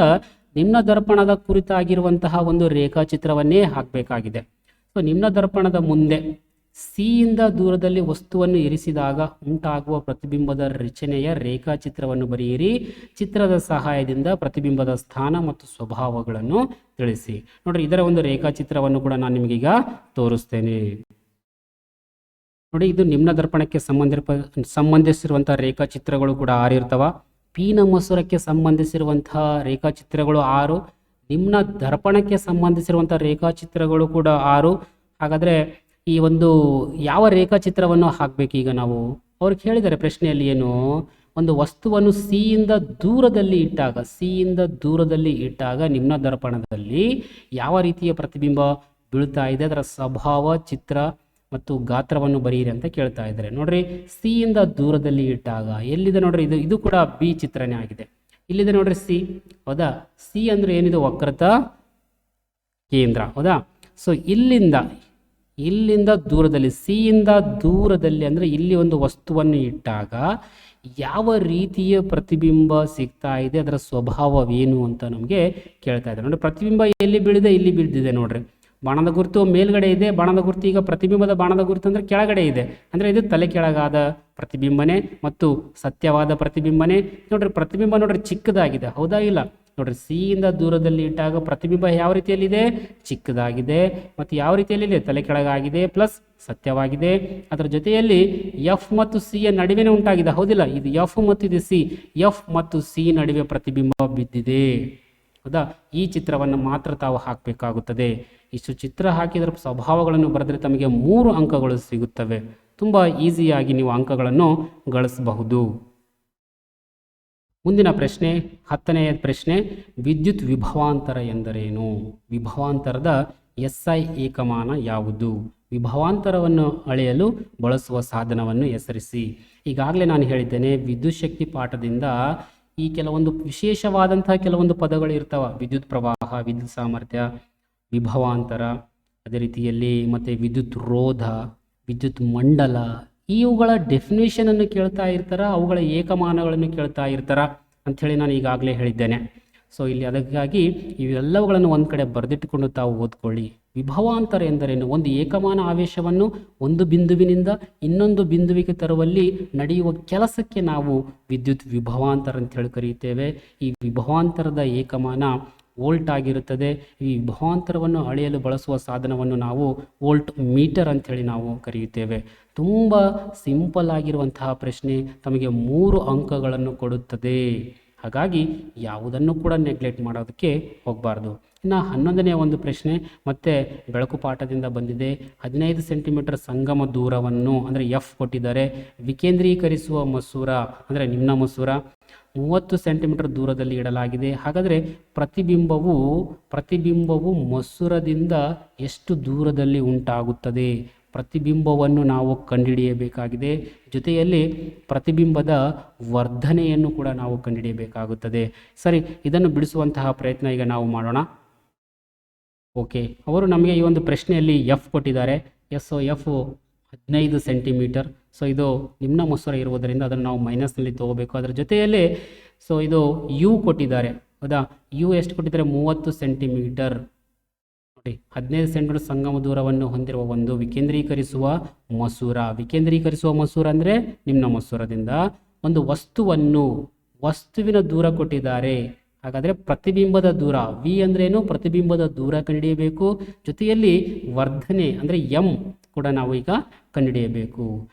ನಿಮ್ನ ದರ್ಪಣದ ಕುರಿತಾಗಿರುವಂತಹ ಒಂದು ರೇಖಾಚಿತ್ರವನ್ನೇ ಹಾಕಬೇಕಾಗಿದೆ. ಸೊ ನಿಮ್ನ ದರ್ಪಣದ ಮುಂದೆ ಸಿಯಿಂದ ದೂರದಲ್ಲಿ ವಸ್ತುವನ್ನು ಇರಿಸಿದಾಗ ಉಂಟಾಗುವ ಪ್ರತಿಬಿಂಬದ ರಚನೆಯ ರೇಖಾಚಿತ್ರವನ್ನು ಬರೆಯಿರಿ. ಚಿತ್ರದ ಸಹಾಯದಿಂದ ಪ್ರತಿಬಿಂಬದ ಸ್ಥಾನ ಮತ್ತು ಸ್ವಭಾವಗಳನ್ನು ತಿಳಿಸಿ. ನೋಡ್ರಿ, ಇದರ ಒಂದು ರೇಖಾಚಿತ್ರವನ್ನು ಕೂಡ ನಾನು ನಿಮಗೀಗ ತೋರಿಸ್ತೇನೆ. ನೋಡಿ, ಇದು ನಿಮ್ನ ದರ್ಪಣಕ್ಕೆ ಸಂಬಂಧಿಸಿರುವಂತಹ ರೇಖಾಚಿತ್ರಗಳು ಕೂಡ 6 ಇರ್ತವ. ಪೀನಮಸೂರಕ್ಕೆ ಸಂಬಂಧಿಸಿರುವಂತಹ ರೇಖಾಚಿತ್ರಗಳು 6, ನಿಮ್ನ ದರ್ಪಣಕ್ಕೆ ಸಂಬಂಧಿಸಿರುವಂತಹ ರೇಖಾಚಿತ್ರಗಳು ಕೂಡ 6. ಹಾಗಾದರೆ ಈ ಒಂದು ಯಾವ ರೇಖಾಚಿತ್ರವನ್ನು ಹಾಕಬೇಕು ಈಗ ನಾವು? ಅವ್ರು ಕೇಳಿದ್ದಾರೆ ಪ್ರಶ್ನೆಯಲ್ಲಿ ಏನು, ಒಂದು ವಸ್ತುವನ್ನು ಸಿಯಿಂದ ದೂರದಲ್ಲಿ ಇಟ್ಟಾಗ ನಿಮ್ನ ದರ್ಪಣದಲ್ಲಿ ಯಾವ ರೀತಿಯ ಪ್ರತಿಬಿಂಬ ಬೀಳ್ತಾ ಇದೆ, ಅದರ ಸ್ವಭಾವ, ಚಿತ್ರ ಮತ್ತು ಗಾತ್ರವನ್ನು ಬರೆಯಿರಿ ಅಂತ ಕೇಳ್ತಾ ಇದ್ದಾರೆ. ನೋಡ್ರಿ, ಸಿಯಿಂದ ದೂರದಲ್ಲಿ ಇಟ್ಟಾಗ ಎಲ್ಲಿದೆ ನೋಡ್ರಿ, ಇದು ಕೂಡ ಬಿ ಚಿತ್ರನೇ ಆಗಿದೆ. ಇಲ್ಲಿದೆ ನೋಡ್ರಿ ಸಿ. ಹೌದಾ? ಸಿ ಅಂದ್ರೆ ಏನಿದೆ? ವಕ್ರತಾ ಕೇಂದ್ರ. ಹೌದಾ? ಸೊ ಇಲ್ಲಿಂದ ಇಲ್ಲಿಂದ ದೂರದಲ್ಲಿ, ಸಿಯಿಂದ ದೂರದಲ್ಲಿ ಅಂದರೆ ಇಲ್ಲಿ ಒಂದು ವಸ್ತುವನ್ನು ಇಟ್ಟಾಗ ಯಾವ ರೀತಿಯ ಪ್ರತಿಬಿಂಬ ಸಿಗ್ತಾ ಇದೆ, ಅದರ ಸ್ವಭಾವವೇನು ಅಂತ ನಮಗೆ ಕೇಳ್ತಾ ಇದ್ದಾರೆ. ನೋಡಿ, ಪ್ರತಿಬಿಂಬ ಎಲ್ಲಿ ಬೀಳಿದೆ, ಇಲ್ಲಿ ಬೀಳ್ದಿದೆ ನೋಡ್ರಿ. ಬಾಣದ ಗುರುತು ಮೇಲ್ಗಡೆ ಇದೆ, ಬಾಣದ ಗುರುತು ಈಗ ಪ್ರತಿಬಿಂಬದ ಬಾಣದ ಗುರುತು ಅಂದರೆ ಕೆಳಗಡೆ ಇದೆ, ಅಂದರೆ ಇದು ತಲೆ ಕೆಳಗಾದ ಪ್ರತಿಬಿಂಬನೆ ಮತ್ತು ಸತ್ಯವಾದ ಪ್ರತಿಬಿಂಬನೆ. ನೋಡ್ರಿ, ಪ್ರತಿಬಿಂಬ ನೋಡ್ರಿ ಚಿಕ್ಕದಾಗಿದೆ, ಹೌದಾ ಇಲ್ಲ? ನೋಡ್ರಿ, ಸಿಯಿಂದ ದೂರದಲ್ಲಿ ಇಟ್ಟಾಗ ಪ್ರತಿಬಿಂಬ ಯಾವ ರೀತಿಯಲ್ಲಿದೆ, ಚಿಕ್ಕದಾಗಿದೆ, ಮತ್ತು ಯಾವ ರೀತಿಯಲ್ಲಿದೆ, ತಲೆ ಕೆಳಗಾಗಿದೆ ಪ್ಲಸ್ ಸತ್ಯವಾಗಿದೆ. ಅದರ ಜೊತೆಯಲ್ಲಿ ಎಫ್ ಮತ್ತು ಸಿಯ ನಡುವೆನೇ ಉಂಟಾಗಿದೆ, ಹೌದಿಲ್ಲ? ಇದು ಎಫ್ ಮತ್ತು ಇದು ಸಿ, ಎಫ್ ಮತ್ತು ಸಿ ನಡುವೆ ಪ್ರತಿಬಿಂಬ ಬಿದ್ದಿದೆ, ಹೌದಾ? ಈ ಚಿತ್ರವನ್ನು ಮಾತ್ರ ತಾವು ಹಾಕಬೇಕಾಗುತ್ತದೆ. ಇಷ್ಟು ಚಿತ್ರ ಹಾಕಿದರ ಸ್ವಭಾವಗಳನ್ನು ಬರೆದರೆ ತಮಗೆ 3 ಅಂಕಗಳು ಸಿಗುತ್ತವೆ. ತುಂಬ ಈಸಿಯಾಗಿ ನೀವು ಅಂಕಗಳನ್ನು ಗಳಿಸಬಹುದು. ಮುಂದಿನ ಪ್ರಶ್ನೆ, 10ನೇ ಪ್ರಶ್ನೆ, ವಿದ್ಯುತ್ ವಿಭವಾಂತರ ಎಂದರೇನು? ವಿಭವಾಂತರದ SI ಏಕಮಾನ ಯಾವುದು? ವಿಭವಾಂತರವನ್ನು ಅಳೆಯಲು ಬಳಸುವ ಸಾಧನವನ್ನು ಹೆಸರಿಸಿ. ಈಗಾಗಲೇ ನಾನು ಹೇಳಿದ್ದೇನೆ, ವಿದ್ಯುತ್ ಶಕ್ತಿ ಪಾಠದಿಂದ ಈ ಕೆಲವೊಂದು ವಿಶೇಷವಾದಂತಹ ಕೆಲವೊಂದು ಪದಗಳು ಇರ್ತಾವ. ವಿದ್ಯುತ್ ಪ್ರವಾಹ, ವಿದ್ಯುತ್ ಸಾಮರ್ಥ್ಯ, ವಿಭವಾಂತರ, ಅದೇ ರೀತಿಯಲ್ಲಿ ಮತ್ತು ವಿದ್ಯುತ್ ರೋಧ, ವಿದ್ಯುತ್ ಮಂಡಲ, ಇವುಗಳ ಡೆಫಿನೇಷನನ್ನು ಕೇಳ್ತಾ ಇರ್ತಾರ, ಅವುಗಳ ಏಕಮಾನಗಳನ್ನು ಕೇಳ್ತಾ ಇರ್ತಾರ ಅಂಥೇಳಿ ನಾನು ಈಗಾಗಲೇ ಹೇಳಿದ್ದೇನೆ. ಸೊ ಇಲ್ಲಿ ಅದಕ್ಕಾಗಿ ಇವೆಲ್ಲವುಗಳನ್ನು ಒಂದು ಕಡೆ ಬರೆದಿಟ್ಟುಕೊಂಡು ತಾವು ಓದ್ಕೊಳ್ಳಿ. ವಿಭವಾಂತರ ಎಂದರೇನು? ಒಂದು ಏಕಮಾನ ಆವೇಶವನ್ನು ಒಂದು ಬಿಂದುವಿನಿಂದ ಇನ್ನೊಂದು ಬಿಂದುವಿಗೆ ತರುವಲ್ಲಿ ನಡೆಯುವ ಕೆಲಸಕ್ಕೆ ನಾವು ವಿದ್ಯುತ್ ವಿಭವಾಂತರ ಅಂತೇಳಿ ಕರೆಯುತ್ತೇವೆ. ಈ ವಿಭವಾಂತರದ ಏಕಮಾನ ವೋಲ್ಟ್ ಆಗಿರುತ್ತದೆ. ಈ ವಿಭವಾಂತರವನ್ನು ಅಳೆಯಲು ಬಳಸುವ ಸಾಧನವನ್ನು ನಾವು ವೋಲ್ಟ್ ಮೀಟರ್ ಅಂಥೇಳಿ ನಾವು ಕರೆಯುತ್ತೇವೆ. ತುಂಬ ಸಿಂಪಲ್ ಆಗಿರುವಂತಹ ಪ್ರಶ್ನೆ, ತಮಗೆ 3 ಅಂಕಗಳನ್ನು ಕೊಡುತ್ತದೆ. ಹಾಗಾಗಿ ಯಾವುದನ್ನು ಕೂಡ ನೆಗ್ಲೆಕ್ಟ್ ಮಾಡೋದಕ್ಕೆ ಹೋಗಬಾರ್ದು. ಇನ್ನು 11ನೇ ಒಂದು ಪ್ರಶ್ನೆ ಮತ್ತೆ ಬೆಳಕು ಪಾಠದಿಂದ ಬಂದಿದೆ. 15 ಸೆಂಟಿಮೀಟರ್ ಸಂಗಮ ದೂರವನ್ನು ಅಂದರೆ ಎಫ್ ಕೊಟ್ಟಿದ್ದಾರೆ. ವಿಕೇಂದ್ರೀಕರಿಸುವ ಮಸೂರ ಅಂದರೆ ನಿಮ್ನ ಮಸೂರ 30 ಸೆಂಟಿಮೀಟರ್ ದೂರದಲ್ಲಿ ಇಡಲಾಗಿದೆ. ಹಾಗಾದರೆ ಪ್ರತಿಬಿಂಬವು ಮಸೂರದಿಂದ ಎಷ್ಟು ದೂರದಲ್ಲಿ ಉಂಟಾಗುತ್ತದೆ? ಪ್ರತಿಬಿಂಬವನ್ನು ನಾವು ಕಂಡುಹಿಡಿಯಬೇಕಾಗಿದೆ. ಜೊತೆಯಲ್ಲಿ ಪ್ರತಿಬಿಂಬದ ವರ್ಧನೆಯನ್ನು ಕೂಡ ನಾವು ಕಂಡುಹಿಡಿಯಬೇಕಾಗುತ್ತದೆ. ಸರಿ, ಇದನ್ನು ಬಿಡಿಸುವಂತಹ ಪ್ರಯತ್ನ ಈಗ ನಾವು ಮಾಡೋಣ. ಓಕೆ, ಅವರು ನಮಗೆ ಈ ಒಂದು ಪ್ರಶ್ನೆಯಲ್ಲಿ ಎಫ್ ಕೊಟ್ಟಿದ್ದಾರೆ. F 15 centimetre. ಸೊ ಇದು ನಿಮ್ನ ಮಸೂರ ಇರುವುದರಿಂದ ಅದನ್ನು ನಾವು ಮೈನಸ್ನಲ್ಲಿ ತಗೋಬೇಕು. ಅದರ ಜೊತೆಯಲ್ಲಿ ಸೊ ಇದು ಯು ಕೊಟ್ಟಿದ್ದಾರೆ, ಹೌದಾ? ಯು ಎಷ್ಟು ಕೊಟ್ಟಿದ್ದಾರೆ? 30 ಸೆಂಟಿಮೀಟರ್. ನೋಡಿ, 15 ಸೆಂಟಿಮೀಟರ್ ಸಂಗಮ ದೂರವನ್ನು ಹೊಂದಿರುವ ಒಂದು ವಿಕೇಂದ್ರೀಕರಿಸುವ ಮಸೂರ ಅಂದರೆ ನಿಮ್ನ ಮಸೂರದಿಂದ ಒಂದು ವಸ್ತುವಿನ ದೂರ ಕೊಟ್ಟಿದ್ದಾರೆ. ಹಾಗಾದರೆ ಪ್ರತಿಬಿಂಬದ ದೂರ ವಿ ಅಂದ್ರೇನು? ಪ್ರತಿಬಿಂಬದ ದೂರ ಕಂಡುಹಿಡಿಯಬೇಕು. ಜೊತೆಯಲ್ಲಿ ವರ್ಧನೆ ಅಂದರೆ ಎಂ ಕೂಡ ನಾವು ಈಗ ಕಂಡುಹಿಡಿಯಬೇಕು.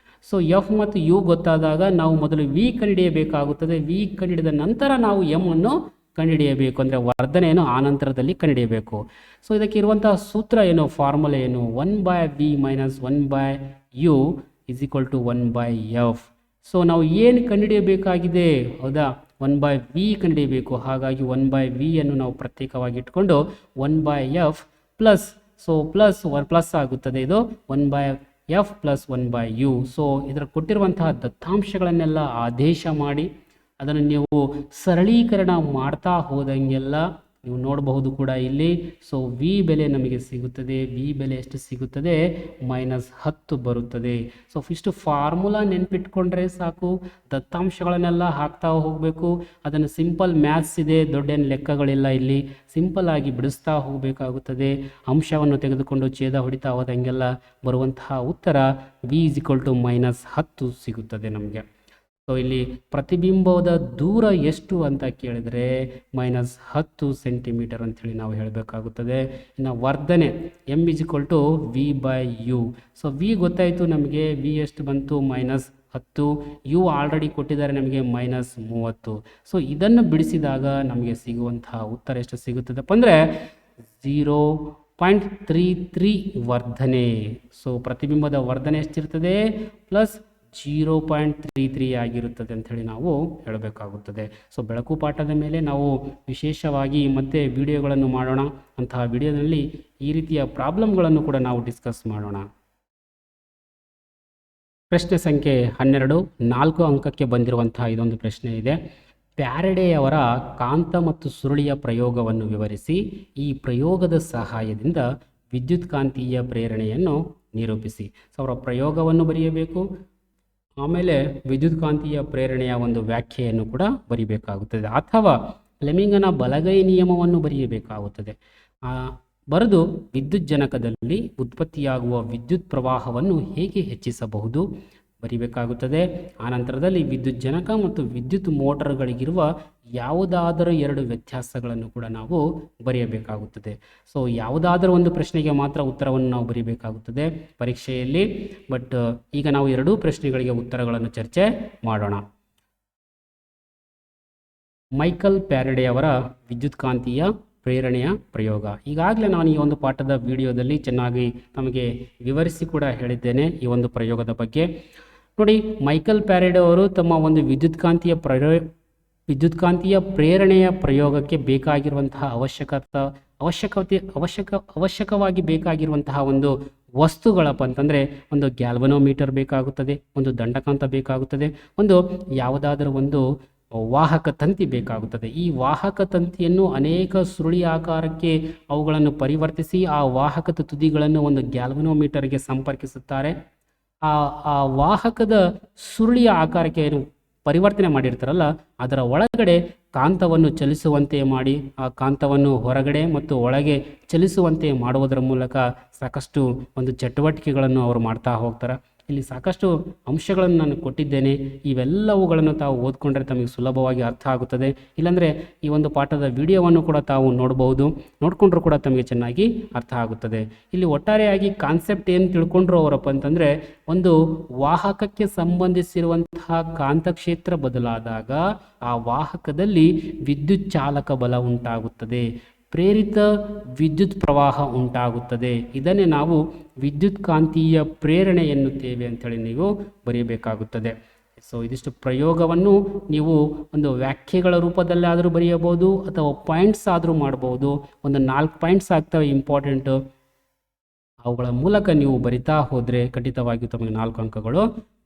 ಸೊ ಎಫ್ ಮತ್ತು ಯು ಗೊತ್ತಾದಾಗ ನಾವು ಮೊದಲು ವಿ ಕಂಡುಹಿಡಿಯಬೇಕಾಗುತ್ತದೆ. ವಿ ಕಂಡುಹಿಡಿದ ನಂತರ ನಾವು ಎಂ ಅನ್ನು ಕಂಡುಹಿಡಿಯಬೇಕು, ಅಂದರೆ ವರ್ಧನೆಯನ್ನು ಆ ನಂತರದಲ್ಲಿ ಕಂಡುಹಿಡಿಯಬೇಕು. ಸೊ ಇದಕ್ಕೆ ಇರುವಂತಹ ಸೂತ್ರ ಏನು, ಫಾರ್ಮುಲಾ ಏನು? 1/v minus 1/u is equal to 1/f. So ನಾವು ಏನು ಕಂಡುಹಿಡಿಯಬೇಕಾಗಿದೆ, ಹೌದಾ? 1/v ಕಂಡುಹಿಡಿಯಬೇಕು. ಹಾಗಾಗಿ 1/v ಅನ್ನು ನಾವು ಪ್ರತ್ಯೇಕವಾಗಿ ಇಟ್ಕೊಂಡು 1/f ಪ್ಲಸ್ ಪ್ಲಸ್ ಆಗುತ್ತದೆ. ಇದು 1/f ಪ್ಲಸ್ 1/u. ಸೊ ಇದರ ಕೊಟ್ಟಿರುವಂತಹ ದತ್ತಾಂಶಗಳನ್ನೆಲ್ಲ ಆದೇಶ ಮಾಡಿ ಅದನ್ನು ನೀವು ಸರಳೀಕರಣ ಮಾಡ್ತಾ ಹೋದಂಗೆಲ್ಲ ನೀವು ನೋಡಬಹುದು ಕೂಡ ಇಲ್ಲಿ. ಸೊ ವಿ ಬೆಲೆ ನಮಗೆ ಸಿಗುತ್ತದೆ. ವಿ ಬೆಲೆ ಎಷ್ಟು ಸಿಗುತ್ತದೆ? -10 ಬರುತ್ತದೆ. ಸೊ ಇಷ್ಟು ಫಾರ್ಮುಲಾ ನೆನ್ಪಿಟ್ಕೊಂಡ್ರೆ ಸಾಕು. ದತ್ತಾಂಶಗಳನ್ನೆಲ್ಲ ಹಾಕ್ತಾ ಹೋಗಬೇಕು. ಅದನ್ನು ಸಿಂಪಲ್ ಮ್ಯಾಥ್ಸ್ ಇದೆ, ದೊಡ್ಡ ಲೆಕ್ಕಗಳಿಲ್ಲ. ಇಲ್ಲಿ ಸಿಂಪಲ್ ಆಗಿ ಬಿಡಿಸ್ತಾ ಹೋಗಬೇಕಾಗುತ್ತದೆ. ಅಂಶವನ್ನು ತೆಗೆದುಕೊಂಡು ಛೇದ ಹೊಡಿತಾ ಹೋದಂಗೆಲ್ಲ ಬರುವಂತಹ ಉತ್ತರ ವಿ = -10 ಸಿಗುತ್ತದೆ ನಮಗೆ. ಸೊ ಇಲ್ಲಿ ಪ್ರತಿಬಿಂಬದ ದೂರ ಎಷ್ಟು ಅಂತ ಕೇಳಿದರೆ -10 ಸೆಂಟಿಮೀಟರ್ ಅಂಥೇಳಿ ನಾವು ಹೇಳಬೇಕಾಗುತ್ತದೆ. ಇನ್ನು ವರ್ಧನೆ m = v/u. ಸೊ ವಿ ಗೊತ್ತಾಯಿತು ನಮಗೆ. ವಿ ಎಷ್ಟು ಬಂತು? -10. ಯು ಆಲ್ರೆಡಿ ಕೊಟ್ಟಿದ್ದಾರೆ ನಮಗೆ -30. ಸೊ ಇದನ್ನು ಬಿಡಿಸಿದಾಗ ನಮಗೆ ಸಿಗುವಂತಹ ಉತ್ತರ ಎಷ್ಟು ಸಿಗುತ್ತದಪ್ಪ ಅಂದರೆ 0.33 ವರ್ಧನೆ. ಸೊ ಪ್ರತಿಬಿಂಬದ ವರ್ಧನೆ ಎಷ್ಟಿರ್ತದೆ? +0.33 ಆಗಿರುತ್ತದೆ ಅಂಥೇಳಿ ನಾವು ಹೇಳಬೇಕಾಗುತ್ತದೆ. ಸೊ ಬೆಳಕು ಪಾಠದ ಮೇಲೆ ನಾವು ವಿಶೇಷವಾಗಿ ಮತ್ತೆ ವಿಡಿಯೋಗಳನ್ನು ಮಾಡೋಣ. ಅಂತಹ ವಿಡಿಯೋದಲ್ಲಿ ಈ ರೀತಿಯ ಪ್ರಾಬ್ಲಮ್ಗಳನ್ನು ಕೂಡ ನಾವು ಡಿಸ್ಕಸ್ ಮಾಡೋಣ. ಪ್ರಶ್ನೆ ಸಂಖ್ಯೆ 12, 4 ಅಂಕಕ್ಕೆ ಬಂದಿರುವಂತಹ ಇದೊಂದು ಪ್ರಶ್ನೆ ಇದೆ. ಫ್ಯಾರಡೆಯವರ ಕಾಂತ ಮತ್ತು ಸುರುಳಿಯ ಪ್ರಯೋಗವನ್ನು ವಿವರಿಸಿ. ಈ ಪ್ರಯೋಗದ ಸಹಾಯದಿಂದ ವಿದ್ಯುತ್ಕಾಂತೀಯ ಪ್ರೇರಣೆಯನ್ನು ನಿರೂಪಿಸಿ. ಸೊ ಅವರ ಪ್ರಯೋಗವನ್ನು ಬರೆಯಬೇಕು, ಆಮೇಲೆ ವಿದ್ಯುತ್ಕಾಂತೀಯ ಪ್ರೇರಣೆಯ ಒಂದು ವ್ಯಾಖ್ಯೆಯನ್ನು ಕೂಡ ಬರೀಬೇಕಾಗುತ್ತದೆ, ಅಥವಾ ಫ್ಲೆಮಿಂಗನ ಬಲಗೈ ನಿಯಮವನ್ನು ಬರೆಯಬೇಕಾಗುತ್ತದೆ. ಬರೆದು ವಿದ್ಯುಜ್ಜನಕದಲ್ಲಿ ಉತ್ಪತ್ತಿಯಾಗುವ ವಿದ್ಯುತ್ ಪ್ರವಾಹವನ್ನು ಹೇಗೆ ಹೆಚ್ಚಿಸಬಹುದು ಬರಿಬೇಕಾಗುತ್ತದೆ. ಆನಂತರದಲ್ಲಿ ವಿದ್ಯುಜ್ಜನಕ ಮತ್ತು ವಿದ್ಯುತ್ ಮೋಟರ್ಗಳಿಗಿರುವ ಯಾವುದಾದರೂ ಎರಡು ವ್ಯತ್ಯಾಸಗಳನ್ನು ಕೂಡ ನಾವು ಬರೆಯಬೇಕಾಗುತ್ತದೆ. ಸೊ ಯಾವುದಾದರೂ ಒಂದು ಪ್ರಶ್ನೆಗೆ ಮಾತ್ರ ಉತ್ತರವನ್ನು ನಾವು ಬರೀಬೇಕಾಗುತ್ತದೆ ಪರೀಕ್ಷೆಯಲ್ಲಿ. ಬಟ್ ಈಗ ನಾವು ಎರಡೂ ಪ್ರಶ್ನೆಗಳಿಗೆ ಉತ್ತರಗಳನ್ನು ಚರ್ಚೆ ಮಾಡೋಣ. ಮೈಕಲ್ ಫ್ಯಾರಡೆ ಅವರ ವಿದ್ಯುತ್ಕಾಂತೀಯ ಪ್ರೇರಣೆಯ ಪ್ರಯೋಗ. ಈಗಾಗಲೇ ನಾನು ಈ ಒಂದು ಪಾಠದ ವಿಡಿಯೋದಲ್ಲಿ ಚೆನ್ನಾಗಿ ನಮಗೆ ವಿವರಿಸಿ ಕೂಡ ಹೇಳಿದ್ದೇನೆ ಈ ಒಂದು ಪ್ರಯೋಗದ ಬಗ್ಗೆ. ನೋಡಿ, ಮೈಕಲ್ ಫ್ಯಾರಡೆ ಅವರು ತಮ್ಮ ಒಂದು ವಿದ್ಯುತ್ಕಾಂತೀಯ ಪ್ರೇರಣೆಯ ಪ್ರಯೋಗಕ್ಕೆ ಬೇಕಾಗಿರುವಂತಹ ಅವಶ್ಯಕವಾಗಿ ಬೇಕಾಗಿರುವಂತಹ ಒಂದು ವಸ್ತುಗಳಪ್ಪ ಅಂತಂದರೆ ಒಂದು ಗ್ಯಾಲ್ವನೋಮೀಟರ್ ಬೇಕಾಗುತ್ತದೆ, ಒಂದು ದಂಡಕಾಂತ ಬೇಕಾಗುತ್ತದೆ, ಒಂದು ಯಾವುದಾದರೂ ಒಂದು ವಾಹಕ ತಂತಿ ಬೇಕಾಗುತ್ತದೆ. ಈ ವಾಹಕ ತಂತಿಯನ್ನು ಅನೇಕ ಸುರುಳಿ ಆಕಾರಕ್ಕೆ ಅವುಗಳನ್ನು ಪರಿವರ್ತಿಸಿ ಆ ವಾಹಕದ ತುದಿಗಳನ್ನು ಒಂದು ಗ್ಯಾಲ್ವನೋಮೀಟರ್ಗೆ ಸಂಪರ್ಕಿಸುತ್ತಾರೆ. ಆ ವಾಹಕದ ಸುರುಳಿಯ ಆಕಾರಕ್ಕೆ ಏನು ಪರಿವರ್ತನೆ ಮಾಡಿರ್ತಾರಲ್ಲ, ಅದರ ಒಳಗಡೆ ಕಾಂತವನ್ನು ಚಲಿಸುವಂತೆ ಮಾಡಿ ಆ ಕಾಂತವನ್ನು ಹೊರಗಡೆ ಮತ್ತು ಒಳಗೆ ಚಲಿಸುವಂತೆ ಮಾಡುವುದರ ಮೂಲಕ ಸಾಕಷ್ಟು ಒಂದು ಚಟುವಟಿಕೆಗಳನ್ನು ಅವರು ಮಾಡ್ತಾ ಹೋಗ್ತಾರೆ. ಇಲ್ಲಿ ಸಾಕಷ್ಟು ಅಂಶಗಳನ್ನು ನಾನು ಕೊಟ್ಟಿದ್ದೇನೆ. ಇವೆಲ್ಲವುಗಳನ್ನು ತಾವು ಓದ್ಕೊಂಡ್ರೆ ತಮಗೆ ಸುಲಭವಾಗಿ ಅರ್ಥ ಆಗುತ್ತದೆ. ಇಲ್ಲಾಂದರೆ ಈ ಒಂದು ಪಾಠದ ವಿಡಿಯೋವನ್ನು ಕೂಡ ತಾವು ನೋಡಬಹುದು, ನೋಡಿಕೊಂಡ್ರೂ ಕೂಡ ತಮಗೆ ಚೆನ್ನಾಗಿ ಅರ್ಥ ಆಗುತ್ತದೆ. ಇಲ್ಲಿ ಒಟ್ಟಾರೆಯಾಗಿ ಕಾನ್ಸೆಪ್ಟ್ ಏನು ತಿಳ್ಕೊಂಡ್ರು ಅವರಪ್ಪ ಅಂತಂದರೆ, ಒಂದು ವಾಹಕಕ್ಕೆ ಸಂಬಂಧಿಸಿರುವಂತಹ ಕಾಂತಕ್ಷೇತ್ರ ಬದಲಾದಾಗ ಆ ವಾಹಕದಲ್ಲಿ ವಿದ್ಯುತ್ ಚಾಲಕ ಬಲ ಉಂಟಾಗುತ್ತದೆ, ಪ್ರೇರಿತ ವಿದ್ಯುತ್ ಪ್ರವಾಹ ಉಂಟಾಗುತ್ತದೆ. ಇದನ್ನೇ ನಾವು ವಿದ್ಯುತ್ಕಾಂತೀಯ ಪ್ರೇರಣೆ ಎನ್ನುತ್ತೇವೆ ಅಂಥೇಳಿ ನೀವು ಬರೆಯಬೇಕಾಗುತ್ತದೆ. ಸೊ ಇದಿಷ್ಟು ಪ್ರಯೋಗವನ್ನು ನೀವು ಒಂದು ವ್ಯಾಖ್ಯೆಗಳ ರೂಪದಲ್ಲಾದರೂ ಬರೆಯಬಹುದು ಅಥವಾ ಪಾಯಿಂಟ್ಸ್ ಆದರೂ ಮಾಡ್ಬೋದು. ಒಂದು 4 ಪಾಯಿಂಟ್ಸ್ ಆಗ್ತವೆ ಇಂಪಾರ್ಟೆಂಟು, ಅವುಗಳ ಮೂಲಕ ನೀವು ಬರಿತಾ ಹೋದರೆ ಖಂಡಿತವಾಗಿಯೂ ತಮಗೆ 4 ಅಂಕಗಳು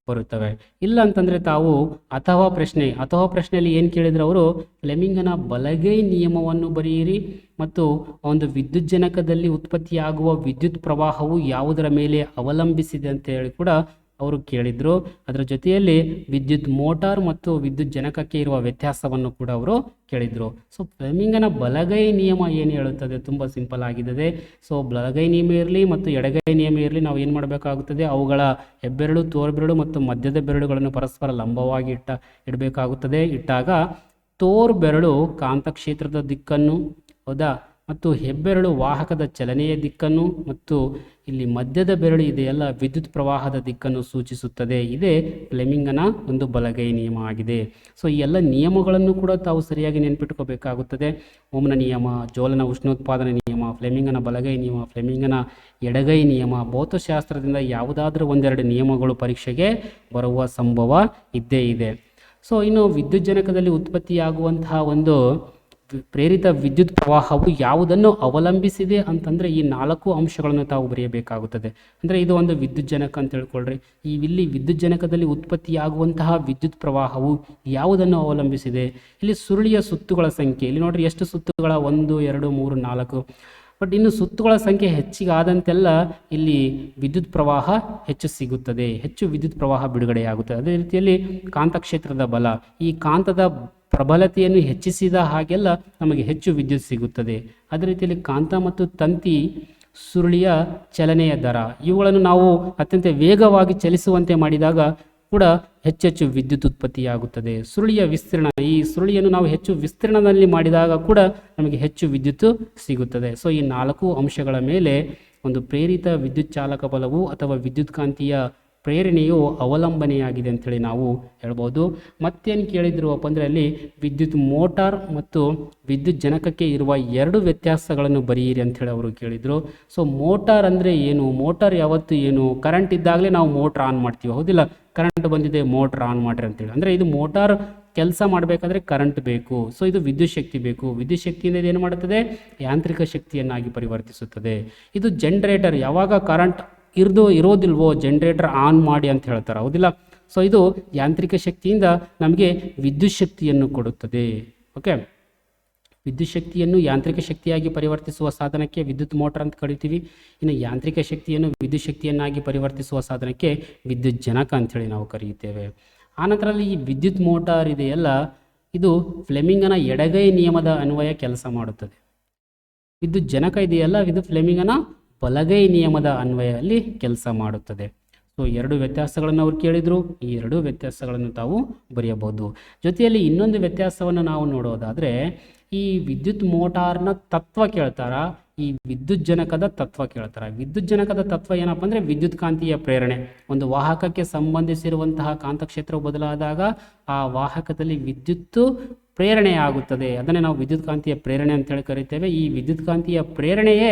ಬರುತ್ತವೆ. ಇಲ್ಲ ಅಂತಂದರೆ ತಾವು ಅಥವಾ ಪ್ರಶ್ನೆಯಲ್ಲಿ ಏನು ಕೇಳಿದ್ರು ಅವರು, ಫ್ಲೆಮಿಂಗನ ಬಲಗೈ ನಿಯಮವನ್ನು ಬರೆಯಿರಿ ಮತ್ತು ಒಂದು ವಿದ್ಯುಜ್ಜನಕದಲ್ಲಿ ಉತ್ಪತ್ತಿಯಾಗುವ ವಿದ್ಯುತ್ ಪ್ರವಾಹವು ಯಾವುದರ ಮೇಲೆ ಅವಲಂಬಿಸಿದೆ ಅಂತ ಹೇಳಿ ಕೂಡ ಅವರು ಕೇಳಿದರು. ಅದರ ಜೊತೆಯಲ್ಲಿ ವಿದ್ಯುತ್ ಮೋಟಾರ್ ಮತ್ತು ವಿದ್ಯುತ್ ಜನಕಕ್ಕೆ ಇರುವ ವ್ಯತ್ಯಾಸವನ್ನು ಕೂಡ ಅವರು ಕೇಳಿದರು. ಸೊ ಫ್ಲೆಮಿಂಗನ ಬಲಗೈ ನಿಯಮ ಏನು ಹೇಳುತ್ತದೆ, ತುಂಬ ಸಿಂಪಲ್ ಆಗಿತ್ತದೆ. ಸೊ ಬಲಗೈ ನಿಯಮ ಇರಲಿ ಮತ್ತು ಎಡಗೈ ನಿಯಮ ಇರಲಿ, ನಾವು ಏನು ಮಾಡಬೇಕಾಗುತ್ತದೆ, ಅವುಗಳ ಹೆಬ್ಬೆರಳು, ತೋರ್ಬೆರಳು ಮತ್ತು ಮಧ್ಯದ ಬೆರಳುಗಳನ್ನು ಪರಸ್ಪರ ಲಂಬವಾಗಿ ಇಡಬೇಕಾಗುತ್ತದೆ. ಇಟ್ಟಾಗ ತೋರ್ಬೆರಳು ಕಾಂತಕ್ಷೇತ್ರದ ದಿಕ್ಕನ್ನು, ಹೌದಾ, ಮತ್ತು ಹೆಬ್ಬೆರಳು ವಾಹಕದ ಚಲನೆಯ ದಿಕ್ಕನ್ನು ಮತ್ತು ಇಲ್ಲಿ ಮಧ್ಯದ ಬೆರಳು ಇದೆಯಲ್ಲ ವಿದ್ಯುತ್ ಪ್ರವಾಹದ ದಿಕ್ಕನ್ನು ಸೂಚಿಸುತ್ತದೆ. ಇದೇ ಫ್ಲೆಮಿಂಗನ ಒಂದು ಬಲಗೈ ನಿಯಮ ಆಗಿದೆ. ಸೊ ಈ ಎಲ್ಲ ನಿಯಮಗಳನ್ನು ಕೂಡ ತಾವು ಸರಿಯಾಗಿ ನೆನಪಿಟ್ಕೋಬೇಕಾಗುತ್ತದೆ. ಓಮ್ನ ನಿಯಮ, ಜೋಲನ ಉಷ್ಣೋತ್ಪಾದನೆ ನಿಯಮ, ಫ್ಲೆಮಿಂಗನ ಬಲಗೈ ನಿಯಮ, ಫ್ಲೆಮಿಂಗನ ಎಡಗೈ ನಿಯಮ, ಭೌತಶಾಸ್ತ್ರದಿಂದ ಯಾವುದಾದ್ರೂ ಒಂದೆರಡು ನಿಯಮಗಳು ಪರೀಕ್ಷೆಗೆ ಬರುವ ಸಂಭವ ಇದ್ದೇ ಇದೆ. ಸೊ ಇನ್ನು ವಿದ್ಯುಜ್ಜನಕದಲ್ಲಿ ಉತ್ಪತ್ತಿಯಾಗುವಂತಹ ಒಂದು ಪ್ರೇರಿತ ವಿದ್ಯುತ್ ಪ್ರವಾಹವು ಯಾವುದನ್ನು ಅವಲಂಬಿಸಿದೆ ಅಂತಂದರೆ ಈ 4 ಅಂಶಗಳನ್ನು ತಾವು ಬರೆಯಬೇಕಾಗುತ್ತದೆ. ಅಂದರೆ ಇದು ಒಂದು ವಿದ್ಯುಜ್ಜನಕ ಅಂತ ಹೇಳ್ಕೊಳ್ರಿ. ಇಲ್ಲಿ ವಿದ್ಯುಜ್ಜನಕದಲ್ಲಿ ಉತ್ಪತ್ತಿಯಾಗುವಂತಹ ವಿದ್ಯುತ್ ಪ್ರವಾಹವು ಯಾವುದನ್ನು ಅವಲಂಬಿಸಿದೆ, ಇಲ್ಲಿ ಸುರುಳಿಯ ಸುತ್ತುಗಳ ಸಂಖ್ಯೆ, ಇಲ್ಲಿ ನೋಡ್ರಿ ಎಷ್ಟು ಸುತ್ತುಗಳ 1 2 3 4. ಬಟ್ ಇನ್ನು ಸುತ್ತುಗಳ ಸಂಖ್ಯೆ ಹೆಚ್ಚಿಗಾದಂತೆಲ್ಲ ಇಲ್ಲಿ ವಿದ್ಯುತ್ ಪ್ರವಾಹ ಹೆಚ್ಚು ಸಿಗುತ್ತದೆ, ಹೆಚ್ಚು ವಿದ್ಯುತ್ ಪ್ರವಾಹ ಬಿಡುಗಡೆಯಾಗುತ್ತದೆ. ಅದೇ ರೀತಿಯಲ್ಲಿ ಕಾಂತಕ್ಷೇತ್ರದ ಬಲ, ಈ ಕಾಂತದ ಪ್ರಬಲತೆಯನ್ನು ಹೆಚ್ಚಿಸಿದ ಹಾಗೆಲ್ಲ ನಮಗೆ ಹೆಚ್ಚು ವಿದ್ಯುತ್ ಸಿಗುತ್ತದೆ. ಅದೇ ರೀತಿಯಲ್ಲಿ ಕಾಂತ ಮತ್ತು ತಂತಿ ಸುರುಳಿಯ ಚಲನೆಯ ದರ, ಇವುಗಳನ್ನು ನಾವು ಅತ್ಯಂತ ವೇಗವಾಗಿ ಚಲಿಸುವಂತೆ ಮಾಡಿದಾಗ ಕೂಡ ಹೆಚ್ಚೆಚ್ಚು ವಿದ್ಯುತ್ ಉತ್ಪತ್ತಿಯಾಗುತ್ತದೆ. ಸುರುಳಿಯ ವಿಸ್ತೀರ್ಣ, ಈ ಸುರುಳಿಯನ್ನು ನಾವು ಹೆಚ್ಚು ವಿಸ್ತೀರ್ಣದಲ್ಲಿ ಮಾಡಿದಾಗ ಕೂಡ ನಮಗೆ ಹೆಚ್ಚು ವಿದ್ಯುತ್ ಸಿಗುತ್ತದೆ. ಸೊ ಈ 4 ಅಂಶಗಳ ಮೇಲೆ ಒಂದು ಪ್ರೇರಿತ ವಿದ್ಯುತ್ ಚಾಲಕ ಬಲವು ಅಥವಾ ವಿದ್ಯುತ್ಕಾಂತೀಯ ಪ್ರೇರಣೆಯು ಅವಲಂಬನೆಯಾಗಿದೆ ಅಂಥೇಳಿ ನಾವು ಹೇಳ್ಬೋದು. ಮತ್ತೇನು ಕೇಳಿದ್ರುವಪ್ಪ ಅಂದರೆ ಅಲ್ಲಿ ವಿದ್ಯುತ್ ಮೋಟಾರ್ ಮತ್ತು ವಿದ್ಯುತ್ ಜನಕಕ್ಕೆ ಇರುವ 2 ವ್ಯತ್ಯಾಸಗಳನ್ನು ಬರೆಯಿರಿ ಅಂಥೇಳಿ ಅವರು ಕೇಳಿದರು. ಸೊ ಮೋಟಾರ್ ಅಂದರೆ ಏನು, ಮೋಟಾರ್ ಯಾವತ್ತು ಏನು, ಕರೆಂಟ್ ಇದ್ದಾಗಲೇ ನಾವು ಮೋಟ್ರ್ ಆನ್ ಮಾಡ್ತೀವಿ, ಹೌದಿಲ್ಲ, ಕರೆಂಟ್ ಬಂದಿದೆ ಮೋಟ್ರ್ ಆನ್ ಮಾಡಿರಿ ಅಂತೇಳಿ. ಅಂದರೆ ಇದು ಮೋಟಾರ್ ಕೆಲಸ ಮಾಡಬೇಕಾದ್ರೆ ಕರೆಂಟ್ ಬೇಕು. ಸೊ ಇದು ವಿದ್ಯುತ್ ಶಕ್ತಿ ಬೇಕು. ವಿದ್ಯುತ್ ಶಕ್ತಿಯಿಂದ ಏನು ಮಾಡುತ್ತದೆ, ಯಾಂತ್ರಿಕ ಶಕ್ತಿಯನ್ನಾಗಿ ಪರಿವರ್ತಿಸುತ್ತದೆ. ಇದು ಜನರೇಟರ್, ಯಾವಾಗ ಕರೆಂಟ್ ಇರೋದಿಲ್ವೋ ಜನರೇಟರ್ ಆನ್ ಮಾಡಿ ಅಂತ ಹೇಳ್ತಾರೆ, ಹೌದಿಲ್ಲ. ಸೊ ಇದು ಯಾಂತ್ರಿಕ ಶಕ್ತಿಯಿಂದ ನಮಗೆ ವಿದ್ಯುತ್ ಶಕ್ತಿಯನ್ನು ಕೊಡುತ್ತದೆ. ಓಕೆ, ವಿದ್ಯುತ್ ಶಕ್ತಿಯನ್ನು ಯಾಂತ್ರಿಕ ಶಕ್ತಿಯಾಗಿ ಪರಿವರ್ತಿಸುವ ಸಾಧನಕ್ಕೆ ವಿದ್ಯುತ್ ಮೋಟಾರ್ ಅಂತ ಕರಿತೀವಿ. ಇನ್ನು ಯಾಂತ್ರಿಕ ಶಕ್ತಿಯನ್ನು ವಿದ್ಯುತ್ ಶಕ್ತಿಯನ್ನಾಗಿ ಪರಿವರ್ತಿಸುವ ಸಾಧನಕ್ಕೆ ವಿದ್ಯುತ್ ಜನಕ ಅಂಥೇಳಿ ನಾವು ಕರೆಯುತ್ತೇವೆ. ಆನಂತರದಲ್ಲಿ ಈ ವಿದ್ಯುತ್ ಮೋಟಾರ್ ಇದೆಯಲ್ಲ, ಇದು ಫ್ಲೆಮಿಂಗನ ಎಡಗೈ ನಿಯಮದ ಅನ್ವಯ ಕೆಲಸ ಮಾಡುತ್ತದೆ. ವಿದ್ಯುತ್ ಜನಕ ಇದೆಯಲ್ಲ, ಇದು ಫ್ಲೆಮಿಂಗನ ಬಲಗೈ ನಿಯಮದ ಅನ್ವಯದಲ್ಲಿ ಕೆಲಸ ಮಾಡುತ್ತದೆ. ಸೊ ಎರಡು ವ್ಯತ್ಯಾಸಗಳನ್ನು ಅವ್ರು ಕೇಳಿದರು. ಈ ಎರಡು ವ್ಯತ್ಯಾಸಗಳನ್ನು ತಾವು ಬರೆಯಬಹುದು. ಜೊತೆಯಲ್ಲಿ ಇನ್ನೊಂದು ವ್ಯತ್ಯಾಸವನ್ನು ನಾವು ನೋಡೋದಾದರೆ, ಈ ವಿದ್ಯುತ್ ಮೋಟಾರ್ನ ತತ್ವ ಕೇಳ್ತಾರ, ಈ ವಿದ್ಯುತ್ ಜನಕದ ತತ್ವ ಕೇಳ್ತಾರೆ. ವಿದ್ಯುತ್ ಜನಕದ ತತ್ವ ಏನಪ್ಪ ಅಂದರೆ ವಿದ್ಯುತ್ ಕಾಂತೀಯ ಪ್ರೇರಣೆ. ಒಂದು ವಾಹಕಕ್ಕೆ ಸಂಬಂಧಿಸಿರುವಂತಹ ಕಾಂತಕ್ಷೇತ್ರವು ಬದಲಾದಾಗ ಆ ವಾಹಕದಲ್ಲಿ ವಿದ್ಯುತ್ ಪ್ರೇರಣೆ ಆಗುತ್ತದೆ. ಅದನ್ನೇ ನಾವು ವಿದ್ಯುತ್ ಕಾಂತೀಯ ಪ್ರೇರಣೆ ಅಂತೇಳಿ ಕರಿತೇವೆ. ಈ ವಿದ್ಯುತ್ ಕಾಂತೀಯ ಪ್ರೇರಣೆಯೇ